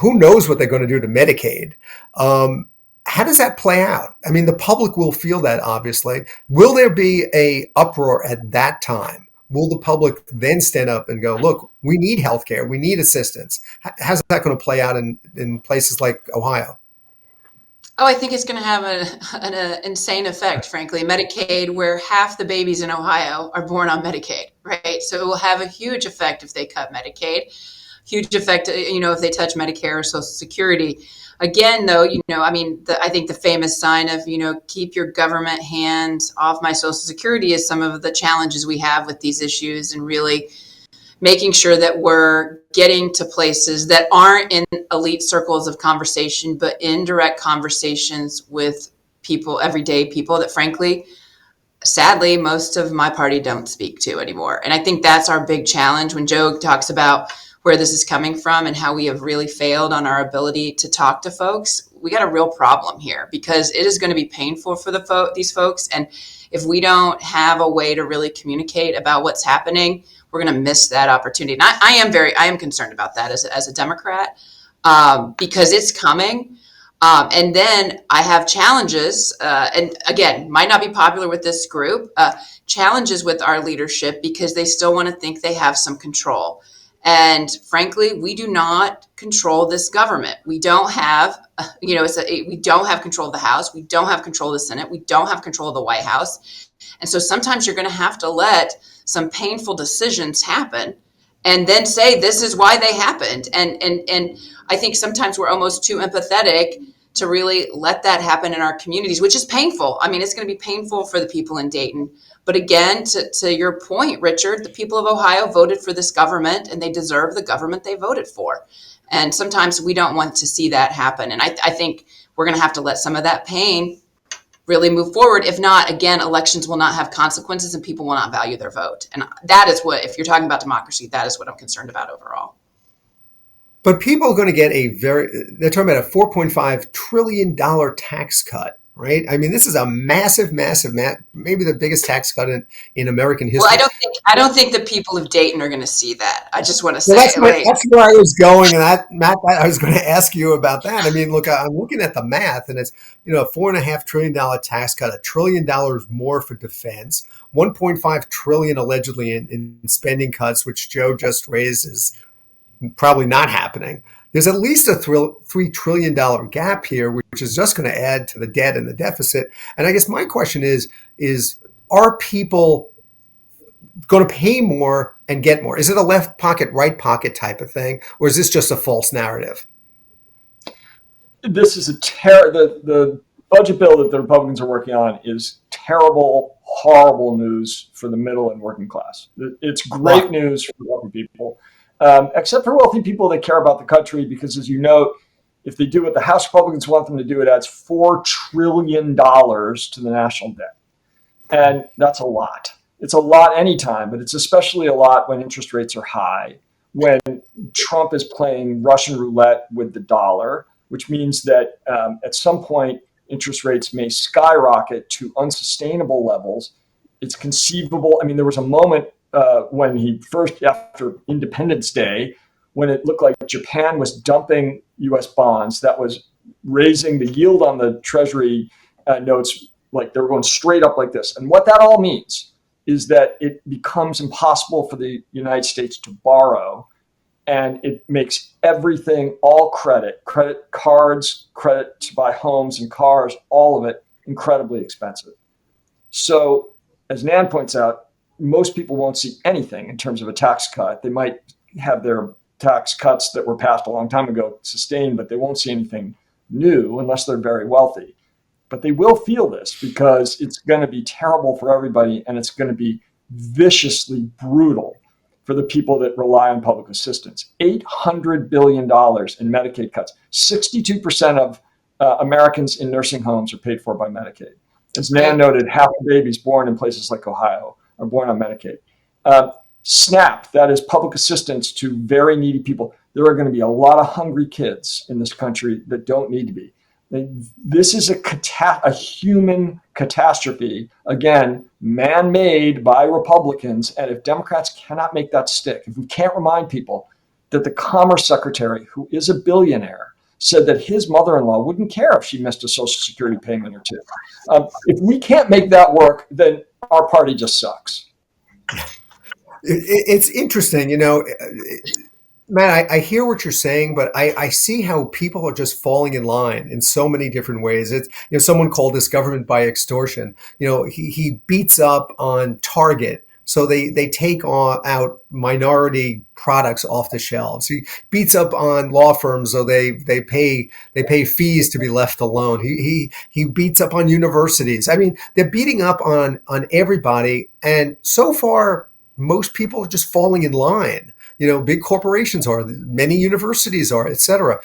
who knows what they're going to do to Medicaid. How does that play out? I mean, the public will feel that, obviously. Will there be a uproar at that time? Will the public then stand up and go, look, we need healthcare, we need assistance? How's that going to play out in places like Ohio? Oh, I think it's going to have an insane effect, frankly. Medicaid, where half the babies in Ohio are born on Medicaid, right? So it will have a huge effect if they cut Medicaid, huge effect, if they touch Medicare or Social Security. Again, though, I think the famous sign of, keep your government hands off my Social Security is some of the challenges we have with these issues, and really making sure that we're getting to places that aren't in elite circles of conversation, but in direct conversations with people, everyday people that, frankly, sadly, most of my party don't speak to anymore. And I think that's our big challenge when Joe talks about where this is coming from and how we have really failed on our ability to talk to folks. We got a real problem here, because it is going to be painful for these folks. And if we don't have a way to really communicate about what's happening, we're going to miss that opportunity. And I am concerned about that as a Democrat, because it's coming. And then I have challenges, and again, might not be popular with this group, challenges with our leadership because they still want to think they have some control. And frankly, we do not control this government. We don't have, we don't have control of the House. We don't have control of the Senate. We don't have control of the White House. And so sometimes you're going to have to let some painful decisions happen and then say, this is why they happened. And I think sometimes we're almost too empathetic to really let that happen in our communities, which is painful. I mean, it's going to be painful for the people in Dayton. But again, to your point, Richard, the people of Ohio voted for this government and they deserve the government they voted for. And sometimes we don't want to see that happen. And I think we're going to have to let some of that pain really move forward. If not, again, elections will not have consequences and people will not value their vote. And that is what, if you're talking about democracy, that is what I'm concerned about overall. But people are going to get they're talking about a $4.5 trillion tax cut, right? I mean, this is a massive, maybe the biggest tax cut in American history. Well, I don't think the people of Dayton are going to see that. I just want to say that's where I was going, and Matt, I was going to ask you about that. I mean, look, I'm looking at the math, and it's a $4.5 trillion tax cut, $1 trillion more for defense, $1.5 trillion allegedly in spending cuts, which Joe just raised is probably not happening. There's at least a $3 trillion gap here, which is just going to add to the debt and the deficit. And I guess my question is are people going to pay more and get more? Is it a left pocket, right pocket type of thing? Or is this just a false narrative? This is the budget bill that the Republicans are working on is terrible, horrible news for the middle and working class. It's great news for wealthy people. Except for wealthy people that care about the country, because as you know, if they do what the House Republicans want them to do, it adds $4 trillion to the national debt. And that's a lot. It's a lot anytime, but it's especially a lot when interest rates are high, when Trump is playing Russian roulette with the dollar, which means that at some point, interest rates may skyrocket to unsustainable levels. It's conceivable. I mean, there was a moment when he first, after Independence Day, when it looked like Japan was dumping U.S. bonds, that was raising the yield on the Treasury notes, like they were going straight up like this. And what that all means is that it becomes impossible for the United States to borrow, and it makes everything, all credit cards, credit to buy homes and cars, all of it incredibly expensive. So, as Nan points out, most people won't see anything in terms of a tax cut. They might have their tax cuts that were passed a long time ago sustained, but they won't see anything new unless they're very wealthy. But they will feel this because it's going to be terrible for everybody, and it's going to be viciously brutal for the people that rely on public assistance. $800 billion in Medicaid cuts. 62% of Americans in nursing homes are paid for by Medicaid. As Nan noted, half the babies born in places like Ohio are born on Medicaid. SNAP, that is public assistance to very needy people. There are going to be a lot of hungry kids in this country that don't need to be. This is a human catastrophe, again, man-made by Republicans. And if Democrats cannot make that stick, if we can't remind people that the Commerce Secretary, who is a billionaire, said that his mother-in-law wouldn't care if she missed a Social Security payment or two. If we can't make that work, then our party just sucks. It's interesting, Matt, I hear what you're saying, but I see how people are just falling in line in so many different ways. It's, someone called this government by extortion. He beats up on Target. So they take out minority products off the shelves. He beats up on law firms, so they pay fees to be left alone. He beats up on universities. I mean, they're beating up on everybody, and so far most people are just falling in line. Big corporations are, many universities are, et cetera.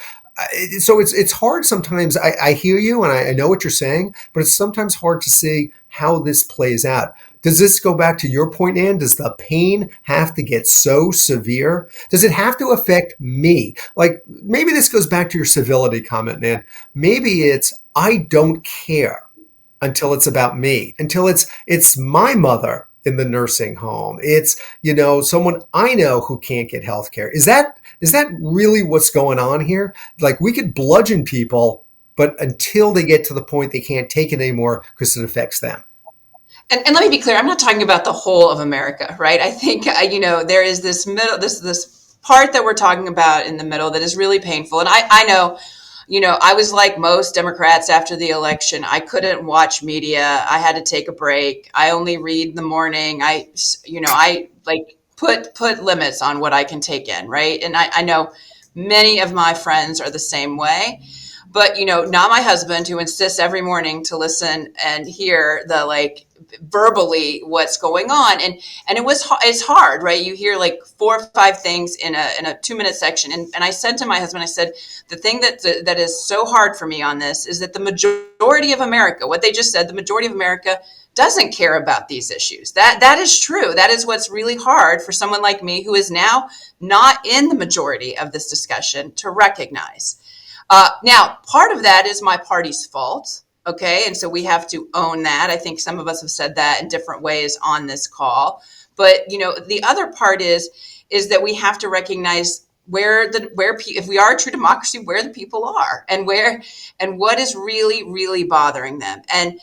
So it's hard sometimes. I hear you and I know what you're saying, but it's sometimes hard to see how this plays out. Does this go back to your point, Nan? Does the pain have to get so severe? Does it have to affect me? Like, maybe this goes back to your civility comment, Nan. Maybe it's, I don't care until it's about me, until it's my mother in the nursing home. It's, someone I know who can't get health care. Is that really what's going on here? Like, we could bludgeon people but until they get to the point they can't take it anymore because it affects them. And let me be clear, I'm not talking about the whole of America, right? I think, there is this middle, this part that we're talking about in the middle that is really painful. And I know, I was like most Democrats after the election. I couldn't watch media. I had to take a break. I only read in the morning. I like put limits on what I can take in, right? And I know many of my friends are the same way. But, not my husband, who insists every morning to listen and hear the verbally what's going on. And it's hard, right? You hear 4 or 5 things in a 2-minute section. And I said to my husband, I said, the thing that is so hard for me on this is that the majority of America, what they just said, the majority of America doesn't care about these issues. That is true. That is what's really hard for someone like me, who is now not in the majority of this discussion, to recognize. Now, part of that is my party's fault. Okay. And so we have to own that. I think some of us have said that in different ways on this call. But, the other part is that we have to recognize if we are a true democracy, where the people are and what is really, really bothering them. And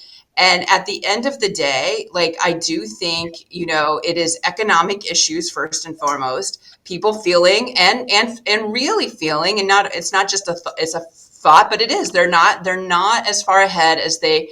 at the end of the day, I do think, it is economic issues first and foremost, people feeling and really feeling, and it's not just it's a thought, but it is. They're not as far ahead as they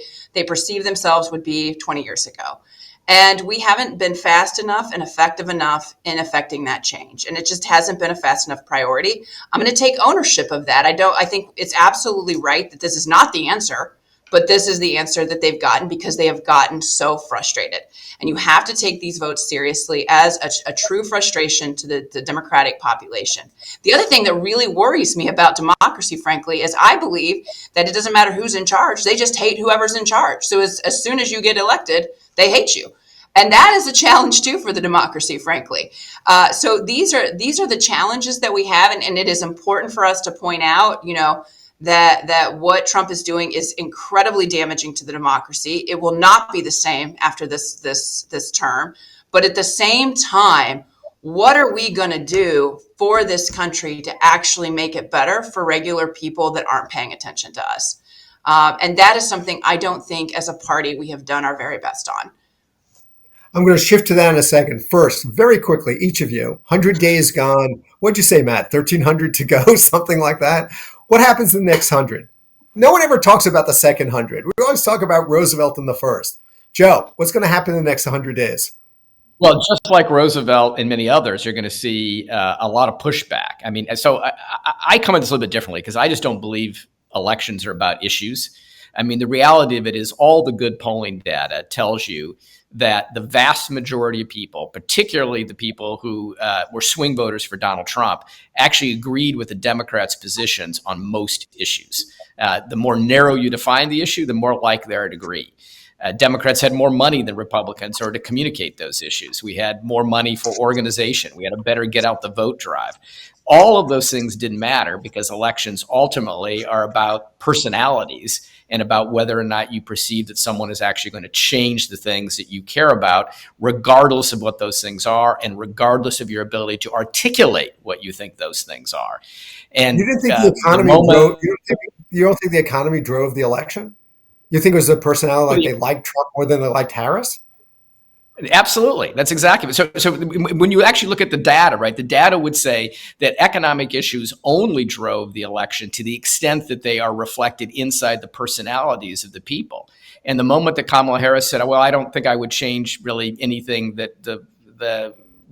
perceive themselves would be 20 years ago. And we haven't been fast enough and effective enough in affecting that change. And it just hasn't been a fast enough priority. I'm going to take ownership of that. I think it's absolutely right that this is not the answer, but this is the answer that they've gotten because they have gotten so frustrated. And you have to take these votes seriously as a true frustration to the Democratic population. The other thing that really worries me about democracy, frankly, is I believe that it doesn't matter who's in charge. They just hate whoever's in charge. So as soon as you get elected, they hate you. And that is a challenge, too, for the democracy, frankly. So these are the challenges that we have. And it is important for us to point out, that what Trump is doing is incredibly damaging to the democracy. It will not be the same after this term. But at the same time, what are we going to do for this country to actually make it better for regular people that aren't paying attention to us? And that is something I don't think as a party we have done our very best on. I'm going to shift to that in a second. First, very quickly, each of you, 100 days gone. What'd you say, Matt? 1,300 to go, something like that. What happens in the next 100? No one ever talks about the second 100. We always talk about Roosevelt in the first. Joe, what's going to happen in the next 100 days? Well, just like Roosevelt and many others, you're going to see a lot of pushback. I mean, so I come at this a little bit differently because I just don't believe elections are about issues. I mean, the reality of it is all the good polling data tells you that the vast majority of people, particularly the people who were swing voters for Donald Trump, actually agreed with the Democrats' positions on most issues. The more narrow you define the issue, the more likely they are to agree. Democrats had more money than Republicans in order to communicate those issues. We had more money for organization. We had a better get out the vote drive. All of those things didn't matter because elections ultimately are about personalities and about whether or not you perceive that someone is actually going to change the things that you care about, regardless of what those things are and regardless of your ability to articulate what you think those things are. And you didn't think the economy drove? You don't think the economy drove the election? You think it was the personality, they liked Trump more than they liked Harris? Absolutely. That's exactly it. So when you actually look at the data, right, the data would say that economic issues only drove the election to the extent that they are reflected inside the personalities of the people. And the moment that Kamala Harris said, well, I don't think I would change really anything that the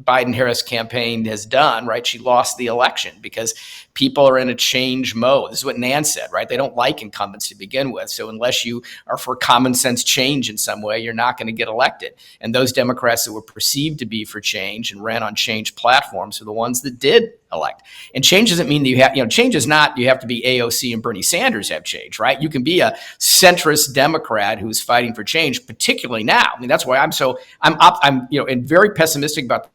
Biden-Harris campaign has done, right? She lost the election because people are in a change mode. This is what Nan said, right? They don't like incumbents to begin with. So unless you are for common sense change in some way, you're not going to get elected. And those Democrats that were perceived to be for change and ran on change platforms are the ones that did elect. And change doesn't mean that you have, change is not, you have to be AOC and Bernie Sanders have change, right? You can be a centrist Democrat who's fighting for change, particularly now. I mean, that's why I'm very pessimistic about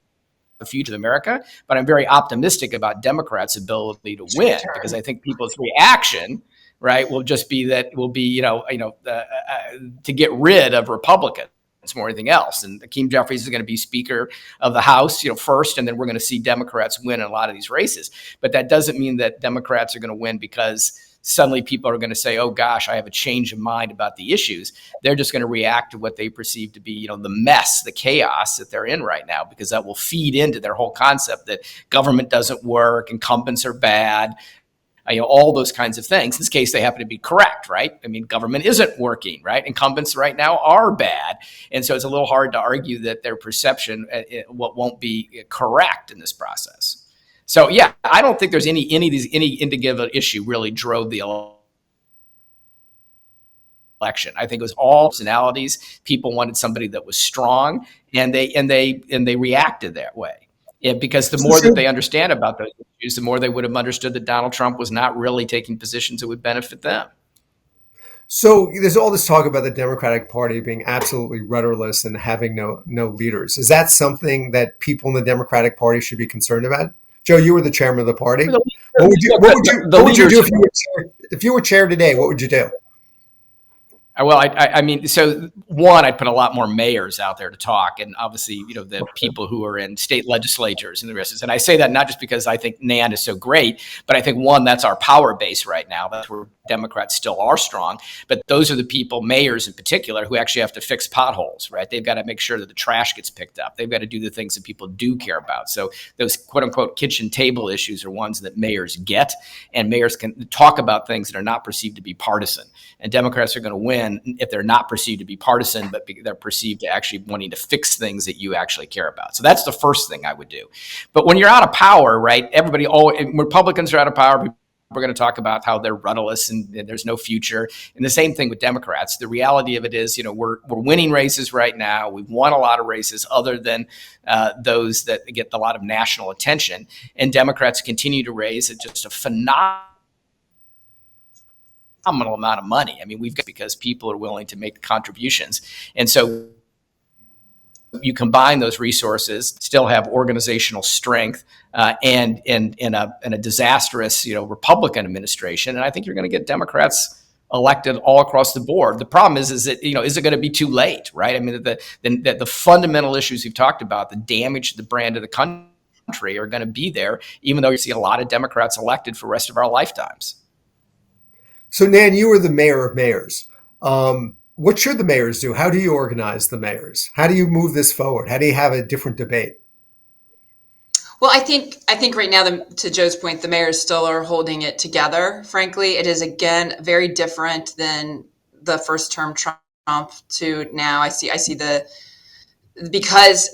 the future of America, but I'm very optimistic about Democrats' ability to win because I think people's reaction, right, will just be that to get rid of Republicans more than anything else. And Hakeem Jeffries is going to be Speaker of the House, first, and then we're going to see Democrats win in a lot of these races. But that doesn't mean that Democrats are going to win because suddenly people are going to say, oh gosh, I have a change of mind about the issues. They're just going to react to what they perceive to be, the mess, the chaos that they're in right now, because that will feed into their whole concept that government doesn't work, incumbents are bad, all those kinds of things. In this case, they happen to be correct, right? I mean, government isn't working, right? Incumbents right now are bad. And so it's a little hard to argue that their perception won't be correct in this process. So, yeah, I don't think there's any individual issue really drove the election. I think it was all personalities. People wanted somebody that was strong, and they reacted that way. Yeah, because the more that they understand about those issues, the more they would have understood that Donald Trump was not really taking positions that would benefit them. So there's all this talk about the Democratic Party being absolutely rudderless and having no leaders. Is that something that people in the Democratic Party should be concerned about? Joe, you were the chairman of the party. What would you do if you were chair today? What would you do? Well, I mean, so one, I'd put a lot more mayors out there to talk, and obviously, the people who are in state legislatures and the rest. And I say that not just because I think Nan is so great, but I think, one, that's our power base right now. That's where Democrats still are strong. But those are the people, mayors in particular, who actually have to fix potholes, right? They've got to make sure that the trash gets picked up. They've got to do the things that people do care about. So those quote unquote kitchen table issues are ones that mayors get, and mayors can talk about things that are not perceived to be partisan. And Democrats are going to win if they're not perceived to be partisan, but they're perceived to actually wanting to fix things that you actually care about. So that's the first thing I would do. But when you're out of power, right, Republicans are out of power. We're going to talk about how they're rudderless and there's no future. And the same thing with Democrats. The reality of it is, we're winning races right now. We've won a lot of races other than those that get a lot of national attention. And Democrats continue to raise just a phenomenal amount of money. I mean, we've got, because people are willing to make contributions. And so you combine those resources, still have organizational strength, and in a disastrous, Republican administration. And I think you're going to get Democrats elected all across the board. The problem is that, is it going to be too late, right? I mean, the fundamental issues you've talked about, the damage to the brand of the country, are going to be there, even though you see a lot of Democrats elected for the rest of our lifetimes. So, Nan, you were the mayor of mayors. What should the mayors do? How do you organize the mayors? How do you move this forward? How do you have a different debate? Well, I think right now, to Joe's point, the mayors still are holding it together. Frankly, it is, again, very different than the first term Trump to now. I see because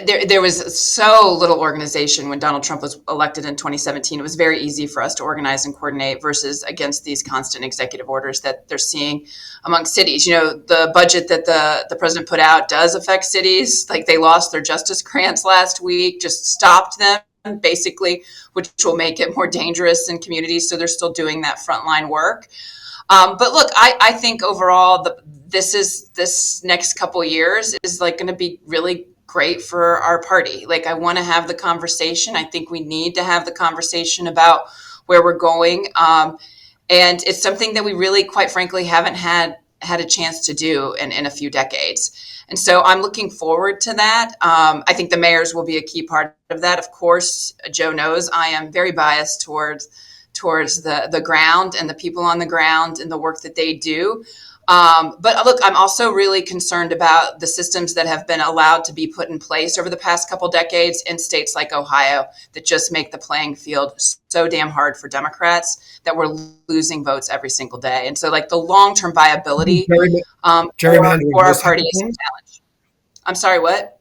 there was so little organization when Donald Trump was elected in 2017. It was very easy for us to organize and coordinate versus against these constant executive orders that they're seeing among cities. The budget that the president put out does affect cities. Like, they lost their justice grants last week, just stopped them basically, which will make it more dangerous in communities. So they're still doing that frontline work. But look, I think overall, this next couple of years is going to be really great for our party. I want to have the conversation. I think we need to have the conversation about where we're going. And it's something that we really, quite frankly, haven't had a chance to do in a few decades. And so I'm looking forward to that. I think the mayors will be a key part of that. Of course, Joe knows I am very biased towards the ground and the people on the ground and the work that they do. But look, I'm also really concerned about the systems that have been allowed to be put in place over the past couple decades in states like Ohio that just make the playing field so damn hard for Democrats that we're losing votes every single day. And so, the long-term viability for our party is a challenge. I'm sorry, what?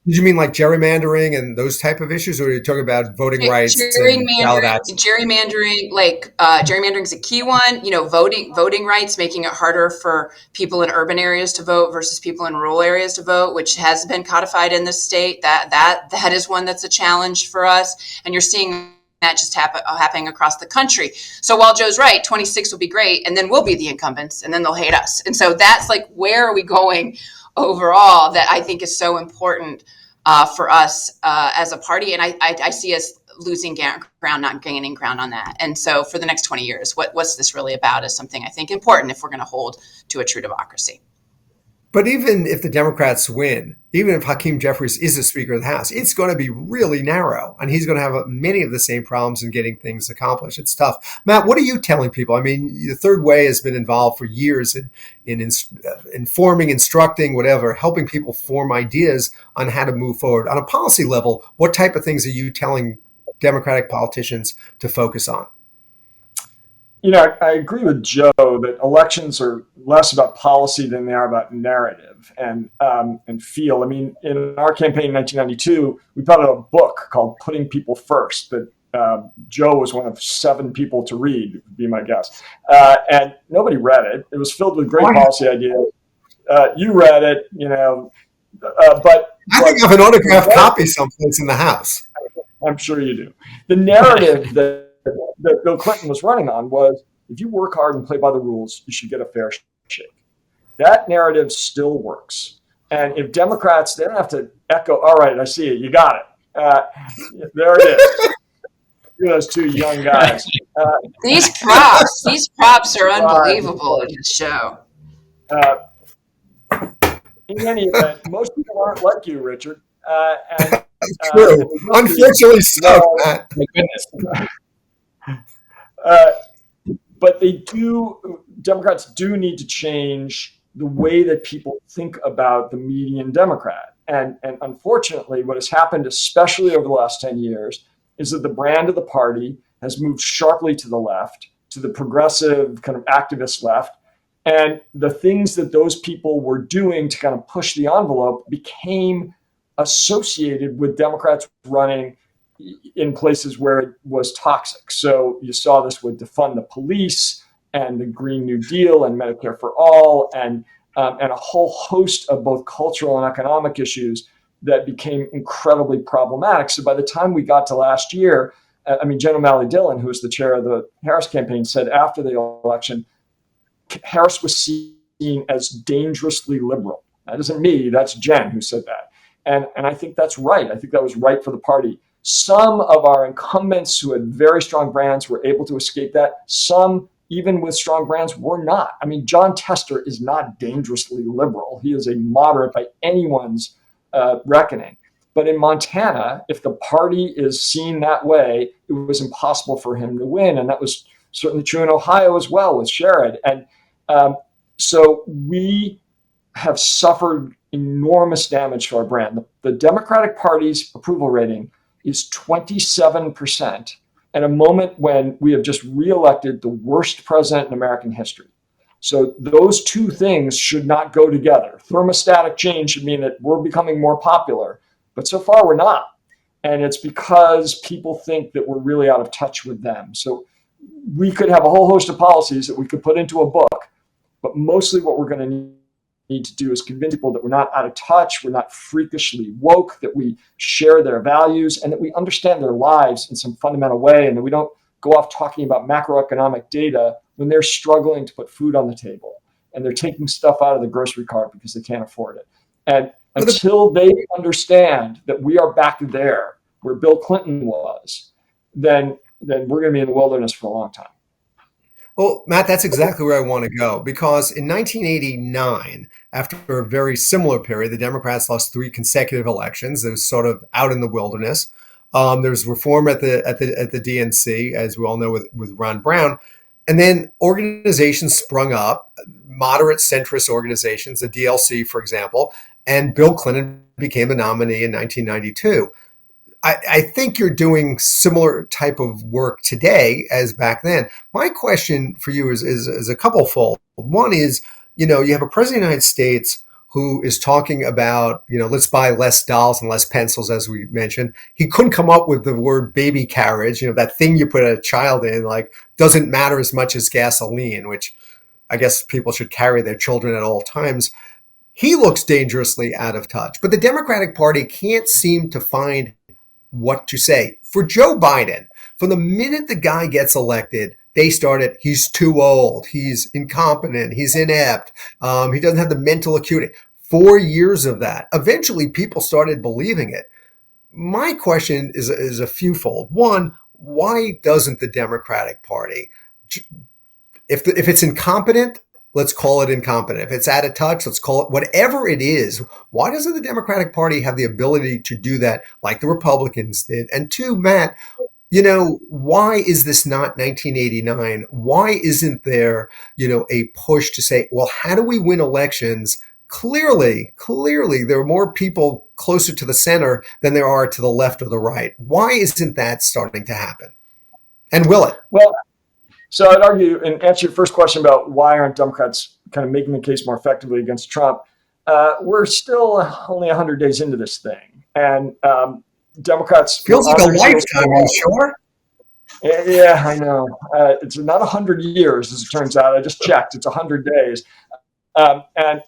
Did you mean like gerrymandering and those type of issues, or are you talking about voting rights? Gerrymandering, gerrymandering is a key one. Voting rights, making it harder for people in urban areas to vote versus people in rural areas to vote, which has been codified in this state. That is one that's a challenge for us, and you're seeing that just happening across the country. So while Joe's right, 26 will be great, and then we'll be the incumbents, and then they'll hate us. And so that's where are we going overall, that I think is so important for us as a party. And I see us losing ground, not gaining ground on that. And so for the next 20 years, what's this really about is something I think important if we're going to hold to a true democracy. But even if the Democrats win, even if Hakeem Jeffries is the Speaker of the House, it's going to be really narrow, and he's going to have many of the same problems in getting things accomplished. It's tough. Matt, what are you telling people? I mean, the Third Way has been involved for years in informing, instructing, whatever, helping people form ideas on how to move forward. On a policy level, what type of things are you telling Democratic politicians to focus on? I agree with Joe that elections are less about policy than they are about narrative and feel. I mean, in our campaign in 1992, we put out a book called "Putting People First" that Joe was one of 7 people to read, would be my guess, and nobody read it. It was filled with great policy ideas. You read it, but I think I have an autographed copy someplace in the house. I'm sure you do. The narrative that Bill Clinton was running on was, if you work hard and play by the rules, you should get a fair shake. That narrative still works. And if Democrats, they don't have to echo, all right, I see it, you got it. There it is. Look at those 2 young guys. These props are unbelievable in this show. In any event, most people aren't like you, Richard. True. Unfortunately so, Matt. My goodness. But Democrats do need to change the way that people think about the median Democrat. And unfortunately, what has happened, especially over the last 10 years, is that the brand of the party has moved sharply to the left, to the progressive kind of activist left. And the things that those people were doing to kind of push the envelope became associated with Democrats running in places where it was toxic. So you saw this with defund the police and the Green New Deal and Medicare for All and a whole host of both cultural and economic issues that became incredibly problematic. So by the time we got to last year, Jen O'Malley Dillon, who was the chair of the Harris campaign, said after the election, Harris was seen as dangerously liberal. That isn't me, that's Jen who said that. And I think that's right. I think that was right for the party. Some of our incumbents who had very strong brands were able to escape that. Some, even with strong brands, were not. I mean, John Tester is not dangerously liberal. He is a moderate by anyone's reckoning. But in Montana, if the party is seen that way, it was impossible for him to win. And that was certainly true in Ohio as well with Sherrod. And so we have suffered enormous damage to our brand. The Democratic Party's approval rating is 27% at a moment when we have just reelected the worst president in American history. So those 2 things should not go together. Thermostatic change should mean that we're becoming more popular, but so far we're not. And it's because people think that we're really out of touch with them. So we could have a whole host of policies that we could put into a book, but mostly what we're going to need to do is convince people that we're not out of touch, we're not freakishly woke, that we share their values, and that we understand their lives in some fundamental way, and that we don't go off talking about macroeconomic data when they're struggling to put food on the table and they're taking stuff out of the grocery cart because they can't afford it. And until they understand that we are back there where Bill Clinton was, then we're going to be in the wilderness for a long time. Well, Matt, that's exactly where I want to go, because in 1989, after a very similar period, the Democrats lost 3 consecutive elections. It was sort of out in the wilderness. There was reform at the DNC, as we all know, with Ron Brown. And then organizations sprung up, moderate centrist organizations, the DLC, for example, and Bill Clinton became the nominee in 1992. I think you're doing similar type of work today as back then. My question for you is a couple fold. One is, you have a president of the United States who is talking about, let's buy less dolls and less pencils, as we mentioned. He couldn't come up with the word baby carriage, that thing you put a child in, like, doesn't matter as much as gasoline, which I guess people should carry their children at all times. He looks dangerously out of touch. But the Democratic Party can't seem to find what to say. For Joe Biden, from the minute the guy gets elected, they started, he's too old, he's incompetent, he's inept, he doesn't have the mental acuity. 4 years of that. Eventually, people started believing it. My question is a fewfold. One, why doesn't the Democratic Party, if it's incompetent, let's call it incompetent. If it's out of touch, let's call it whatever it is. Why doesn't the Democratic Party have the ability to do that like the Republicans did? And two, Matt, why is this not 1989? Why isn't there, a push to say, well, how do we win elections? Clearly, there are more people closer to the center than there are to the left or the right. Why isn't that starting to happen? And will it? Well, so I'd argue, and answer your first question about why aren't Democrats kind of making the case more effectively against Trump, we're still only 100 days into this thing. And Democrats... Feels like a lifetime, are you sure? Yeah, I know. It's not 100 years, as it turns out. I just checked. It's 100 days. And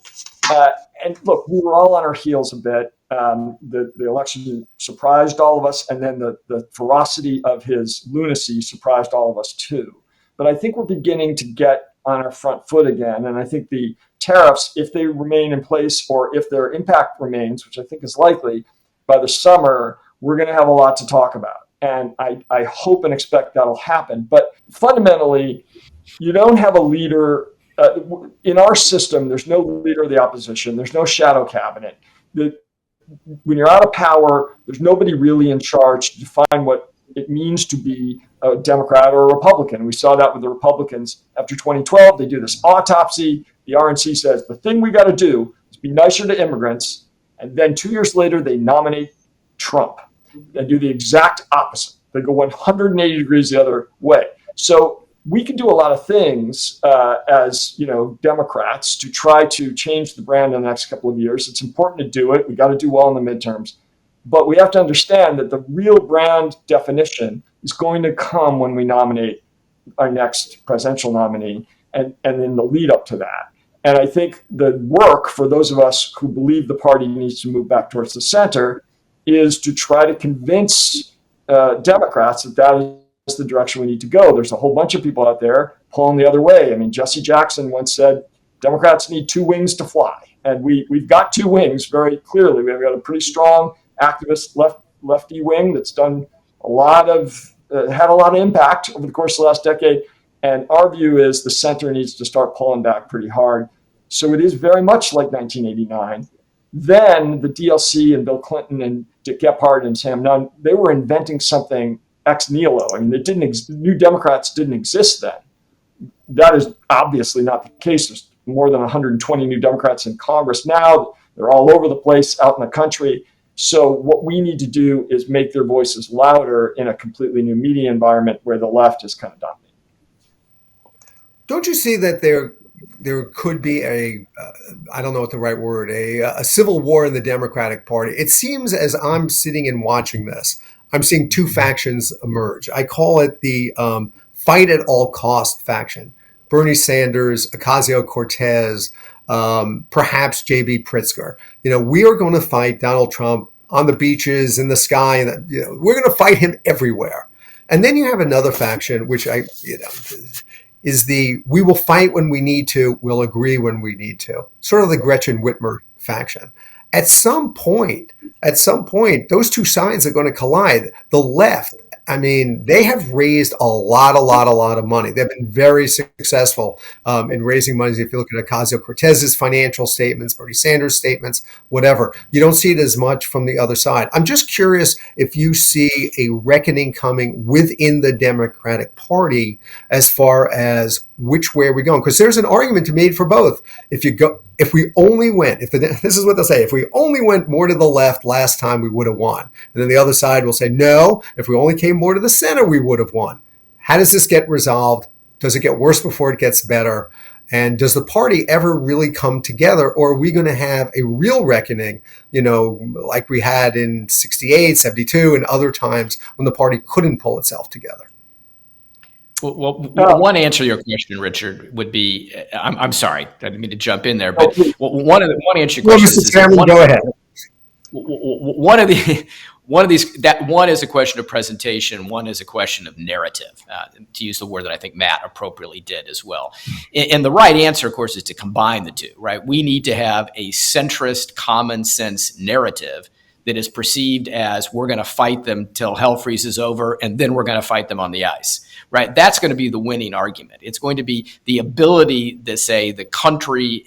look, we were all on our heels a bit. The election surprised all of us, and then the ferocity of his lunacy surprised all of us too. But I think we're beginning to get on our front foot again. And I think the tariffs, if they remain in place or if their impact remains, which I think is likely, by the summer, we're going to have a lot to talk about. And I hope and expect that'll happen. But fundamentally, you don't have a leader. In our system, there's no leader of the opposition. There's no shadow cabinet. When you're out of power, there's nobody really in charge to define what it means to be a Democrat or a Republican. We saw that with the Republicans after 2012. They do this autopsy. The RNC says the thing we got to do is be nicer to immigrants. And then 2 years later, they nominate Trump and do the exact opposite. They go 180 degrees the other way. So we can do a lot of things as Democrats to try to change the brand in the next couple of years. It's important to do it. We got to do well in the midterms. But we have to understand that the real brand definition is going to come when we nominate our next presidential nominee and in the lead up to that. And I think the work for those of us who believe the party needs to move back towards the center is to try to convince Democrats that is the direction we need to go. There's a whole bunch of people out there pulling the other way. I mean, Jesse Jackson once said, Democrats need two wings to fly. And we've got two wings very clearly. We've got a pretty strong activist lefty wing that's done had a lot of impact over the course of the last decade. And our view is the center needs to start pulling back pretty hard. So it is very much like 1989. Then the DLC and Bill Clinton and Dick Gephardt and Sam Nunn, they were inventing something ex nihilo. I mean, New Democrats didn't exist then. That is obviously not the case. There's more than 120 New Democrats in Congress now. They're all over the place out in the country. So what we need to do is make their voices louder in a completely new media environment where the left is kind of dominating. Don't you see that there could be I don't know what the right word, a civil war in the Democratic Party? It seems as I'm sitting and watching this, I'm seeing two factions emerge. I call it the fight at all cost faction. Bernie Sanders, Ocasio-Cortez, perhaps J.B. Pritzker. We are going to fight Donald Trump on the beaches, in the sky, and we're going to fight him everywhere. And then you have another faction, which is we will fight when we need to, we'll agree when we need to. Sort of the Gretchen Whitmer faction. At some point, those two sides are going to collide. The left, I mean, they have raised a lot of money. They've been very successful in raising money. If you look at Ocasio-Cortez's financial statements, Bernie Sanders' statements, whatever, you don't see it as much from the other side. I'm just curious if you see a reckoning coming within the Democratic Party as far as which way we're going, because there's an argument to be made for both. This is what they'll say, if we only went more to the left last time, we would have won. And then the other side will say, no, if we only came more to the center, we would have won. How does this get resolved? Does it get worse before it gets better? And does the party ever really come together, or are we going to have a real reckoning, like we had in 68, 72, and other times when the party couldn't pull itself together? Well, one answer to your question, Richard, would be, I'm sorry, I didn't mean to jump in there, but one answer to your question is, go ahead. One of these, that one is a question of presentation, one is a question of narrative, to use the word that I think Matt appropriately did as well. And the right answer, of course, is to combine the two, right? We need to have a centrist, common sense narrative that is perceived as we're going to fight them till hell freezes over, and then we're going to fight them on the ice. right? That's going to be the winning argument. It's going to be the ability to say the country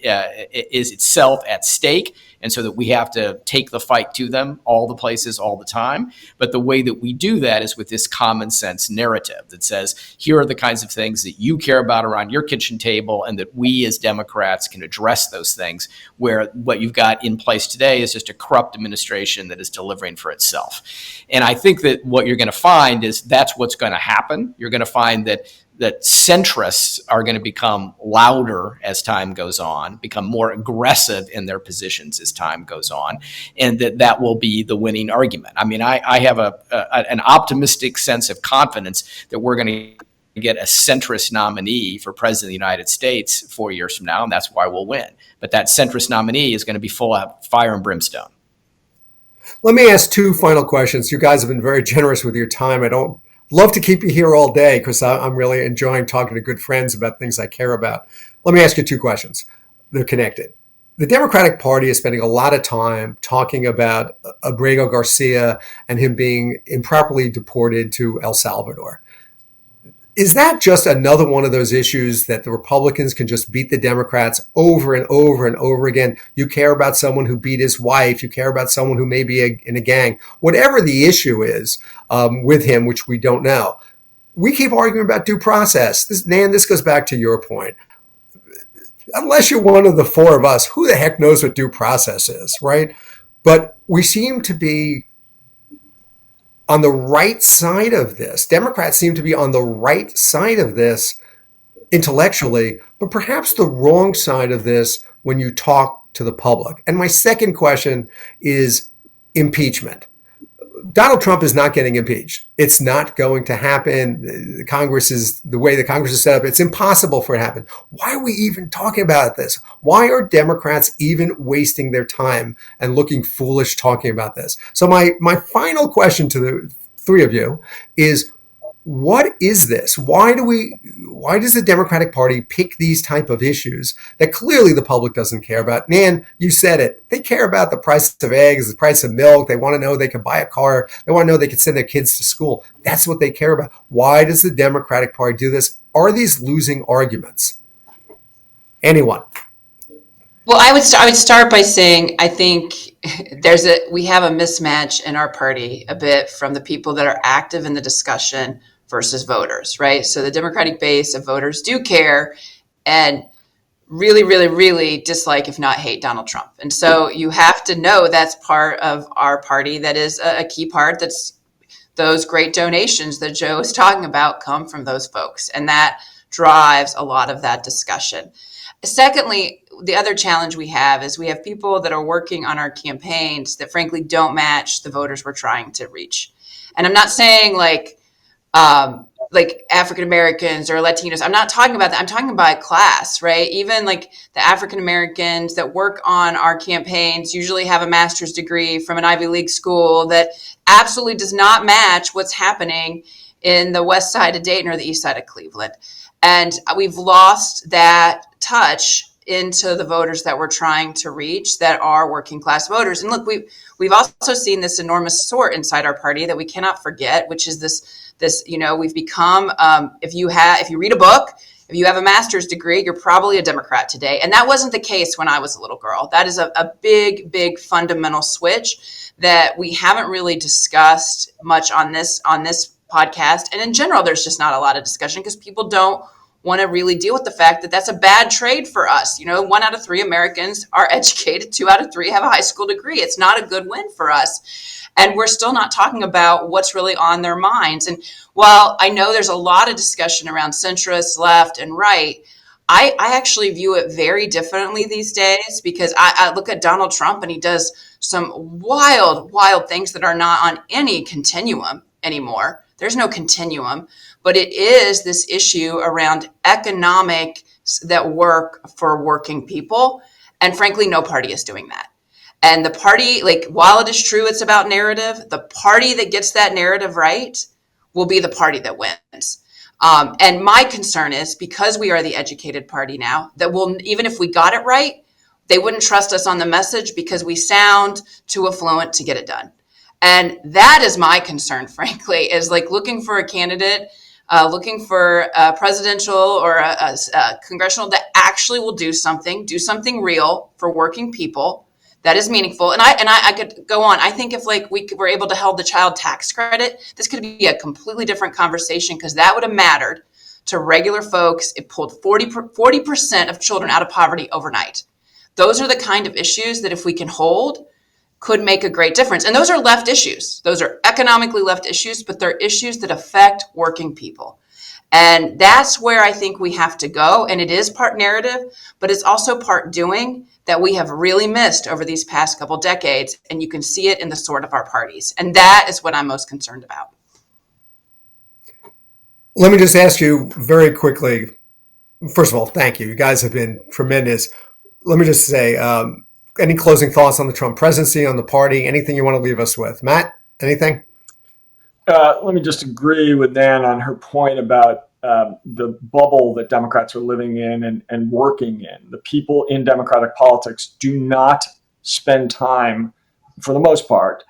is itself at stake, and so that we have to take the fight to them all the places, all the time. But the way that we do that is with this common sense narrative that says, here are the kinds of things that you care about around your kitchen table, and that we as Democrats can address those things, where what you've got in place today is just a corrupt administration that is delivering for itself. And I think that what you're going to find is that's what's going to happen. You're going to find that centrists are going to become louder as time goes on, become more aggressive in their positions as time goes on, and that will be the winning argument. I mean, I have an optimistic sense of confidence that we're going to get a centrist nominee for president of the United States 4 years from now, and that's why we'll win. But that centrist nominee is going to be full of fire and brimstone. Let me ask two final questions. You guys have been very generous with your time. I don't love to keep you here all day because I'm really enjoying talking to good friends about things I care about. Let me ask you two questions. They're connected. The Democratic Party is spending a lot of time talking about Abrego Garcia and him being improperly deported to El Salvador. Is that just another one of those issues that the Republicans can just beat the Democrats over and over and over again? You care about someone who beat his wife. You care about someone who may be in a gang. Whatever the issue is with him, which we don't know. We keep arguing about due process. Nan, this goes back to your point. Unless you're one of the four of us, who the heck knows what due process is, right? But we seem to be on the right side of this. Democrats seem to be on the right side of this intellectually, but perhaps the wrong side of this when you talk to the public. And my second question is impeachment. Donald Trump is not getting impeached. It's not going to happen. The way the Congress is set up, it's impossible for it to happen. Why are we even talking about this? Why are Democrats even wasting their time and looking foolish talking about this? So my final question to the three of you is, what is this? Why does the Democratic Party pick these type of issues that clearly the public doesn't care about? Nan, you said it. They care about the price of eggs, the price of milk. They want to know they can buy a car. They want to know they can send their kids to school. That's what they care about. Why does the Democratic Party do this? Are these losing arguments? Anyone? Well, I would start by saying I think we have a mismatch in our party a bit from the people that are active in the discussion versus voters, right? So the Democratic base of voters do care and really, really, really dislike, if not hate, Donald Trump. And so you have to know that's part of our party. That is a key part. That's those great donations that Joe is talking about come from those folks. And that drives a lot of that discussion. Secondly, the other challenge we have is we have people that are working on our campaigns that frankly don't match the voters we're trying to reach. And I'm not saying like African Americans or Latinos. I'm not talking about that. I'm talking about class, right? Even like the African Americans that work on our campaigns usually have a master's degree from an Ivy League school that absolutely does not match what's happening in the west side of Dayton or the east side of Cleveland. And we've lost that touch into the voters that we're trying to reach that are working class voters. And look, we've also seen this enormous sort inside our party that we cannot forget, which is this, we've become, if you read a book, if you have a master's degree, you're probably a Democrat today. And that wasn't the case when I was a little girl. That is a big, big fundamental switch that we haven't really discussed much on this podcast. And in general, there's just not a lot of discussion because people don't want to really deal with the fact that that's a bad trade for us. 1 out of 3 Americans are educated, 2 out of 3 have a high school degree. It's not a good win for us. And we're still not talking about what's really on their minds. And while I know there's a lot of discussion around centrist, left, and right, I actually view it very differently these days because I look at Donald Trump and he does some wild, wild things that are not on any continuum anymore. There's no continuum, but it is this issue around economics that work for working people. And frankly, no party is doing that. And the party, while it is true it's about narrative, the party that gets that narrative right will be the party that wins. And my concern is because we are the educated party now, that even if we got it right, they wouldn't trust us on the message because we sound too affluent to get it done. And that is my concern, frankly, is looking for a candidate looking for a presidential or a congressional that actually will do something real for working people that is meaningful. And I could go on. I think if we were able to hold the child tax credit, this could be a completely different conversation, because that would have mattered to regular folks. It pulled 40% of children out of poverty overnight. Those are the kind of issues that if we can hold, could make a great difference. And those are left issues. Those are economically left issues, but they're issues that affect working people. And that's where I think we have to go. And it is part narrative, but it's also part doing that we have really missed over these past couple decades. And you can see it in the sort of our parties. And that is what I'm most concerned about. Let me just ask you very quickly. First of all, thank you. You guys have been tremendous. Let me just say, any closing thoughts on the Trump presidency, on the party, anything you want to leave us with? Matt, anything? Let me just agree with Nan on her point about the bubble that Democrats are living in and working in. The people in Democratic politics do not spend time, for the most part,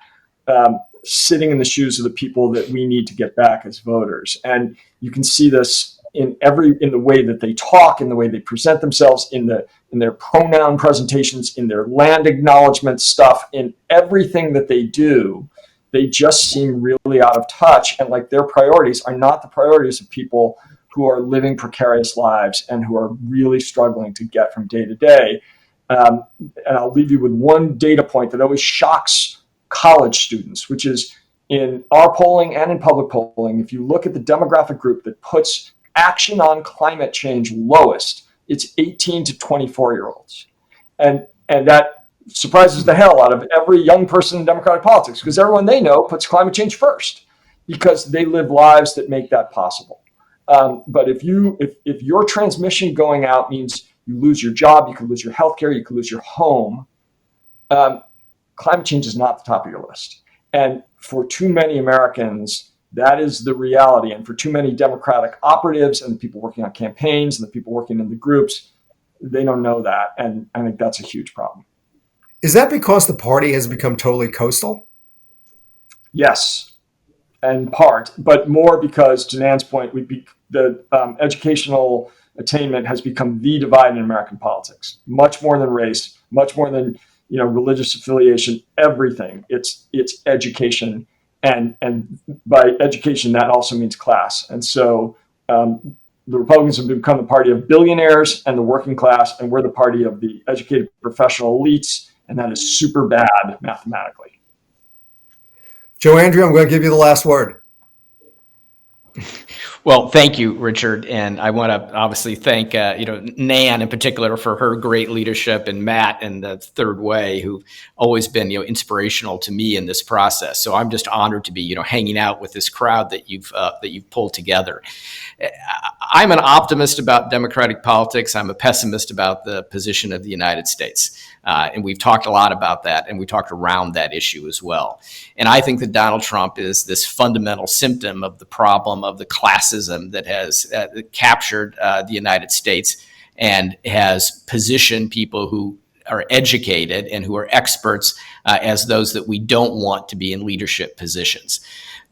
sitting in the shoes of the people that we need to get back as voters. And you can see this in the way that they talk, in the way they present themselves, in their pronoun presentations, in their land acknowledgement stuff, in everything that they do. They just seem really out of touch, and like their priorities are not the priorities of people who are living precarious lives and who are really struggling to get from day to day. And I'll leave you with one data point that always shocks college students, which is in our polling and in public polling, if you look at the demographic group that puts action on climate change lowest, it's 18 to 24-year-olds. And that surprises the hell out of every young person in Democratic politics, because everyone they know puts climate change first because they live lives that make that possible. But if your transmission going out means you lose your job, you could lose your healthcare, you could lose your home, climate change is not the top of your list. And for too many Americans, that is the reality. And for too many Democratic operatives and the people working on campaigns and the people working in the groups, they don't know that. And I think that's a huge problem. Is that because the party has become totally coastal? Yes, in part, but more because, to Nan's point, the educational attainment has become the divide in American politics, much more than race, much more than religious affiliation, everything. It's education, and by education that also means class. And so the Republicans have become the party of billionaires and the working class, and we're the party of the educated professional elites. And that is super bad mathematically. Joe Andrew, I'm going to give you the last word. Well, thank you, Richard. And I want to obviously thank, Nan in particular for her great leadership, and Matt and the Third Way, who've always been, inspirational to me in this process. So I'm just honored to be, hanging out with this crowd that you've pulled together. I'm an optimist about democratic politics. I'm a pessimist about the position of the United States. And we've talked a lot about that, and we talked around that issue as well. And I think that Donald Trump is this fundamental symptom of the problem of the classism that has captured the United States and has positioned people who are educated and who are experts as those that we don't want to be in leadership positions.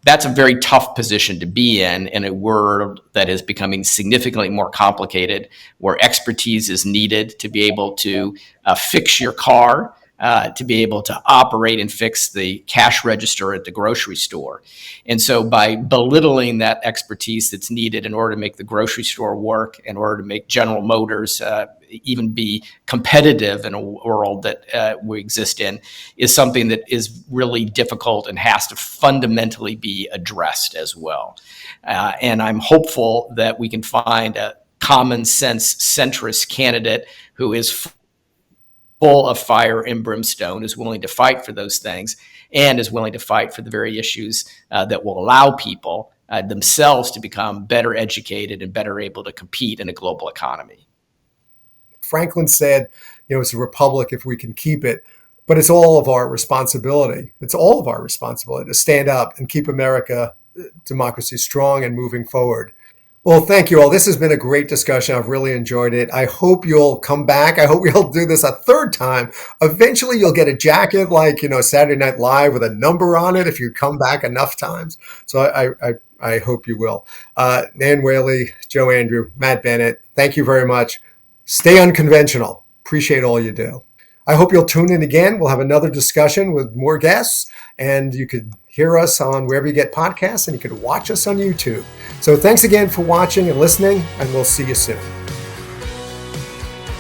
That's a very tough position to be in a world that is becoming significantly more complicated, where expertise is needed to be able to fix your car, to be able to operate and fix the cash register at the grocery store. And so by belittling that expertise that's needed in order to make the grocery store work, in order to make General Motors even be competitive in a world that we exist in, is something that is really difficult and has to fundamentally be addressed as well. And I'm hopeful that we can find a common sense centrist candidate who is full of fire and brimstone, is willing to fight for those things, and is willing to fight for the very issues that will allow people themselves to become better educated and better able to compete in a global economy. Franklin said, it's a republic if we can keep it, but it's all of our responsibility. It's all of our responsibility to stand up and keep America democracy strong and moving forward. Well, thank you all. This has been a great discussion. I've really enjoyed it. I hope you'll come back. I hope we'll do this a third time. Eventually, you'll get a jacket like, Saturday Night Live with a number on it if you come back enough times. So I hope you will. Nan Whaley, Joe Andrew, Matt Bennett, thank you very much. Stay unconventional. Appreciate all you do. I hope you'll tune in again. We'll have another discussion with more guests, and you could hear us on wherever you get podcasts, and you could watch us on YouTube. So thanks again for watching and listening, and we'll see you soon.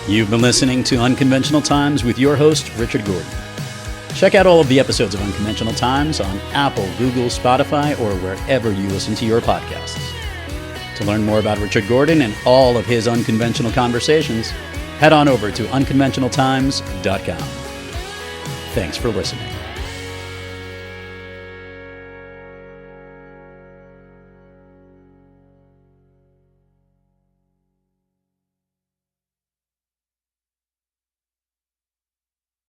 You've been listening to Unconventional Times with your host, Richard Gordon. Check out all of the episodes of Unconventional Times on Apple, Google, Spotify, or wherever you listen to your podcasts. To learn more about Richard Gordon and all of his unconventional conversations, head on over to unconventionaltimes.com. Thanks for listening.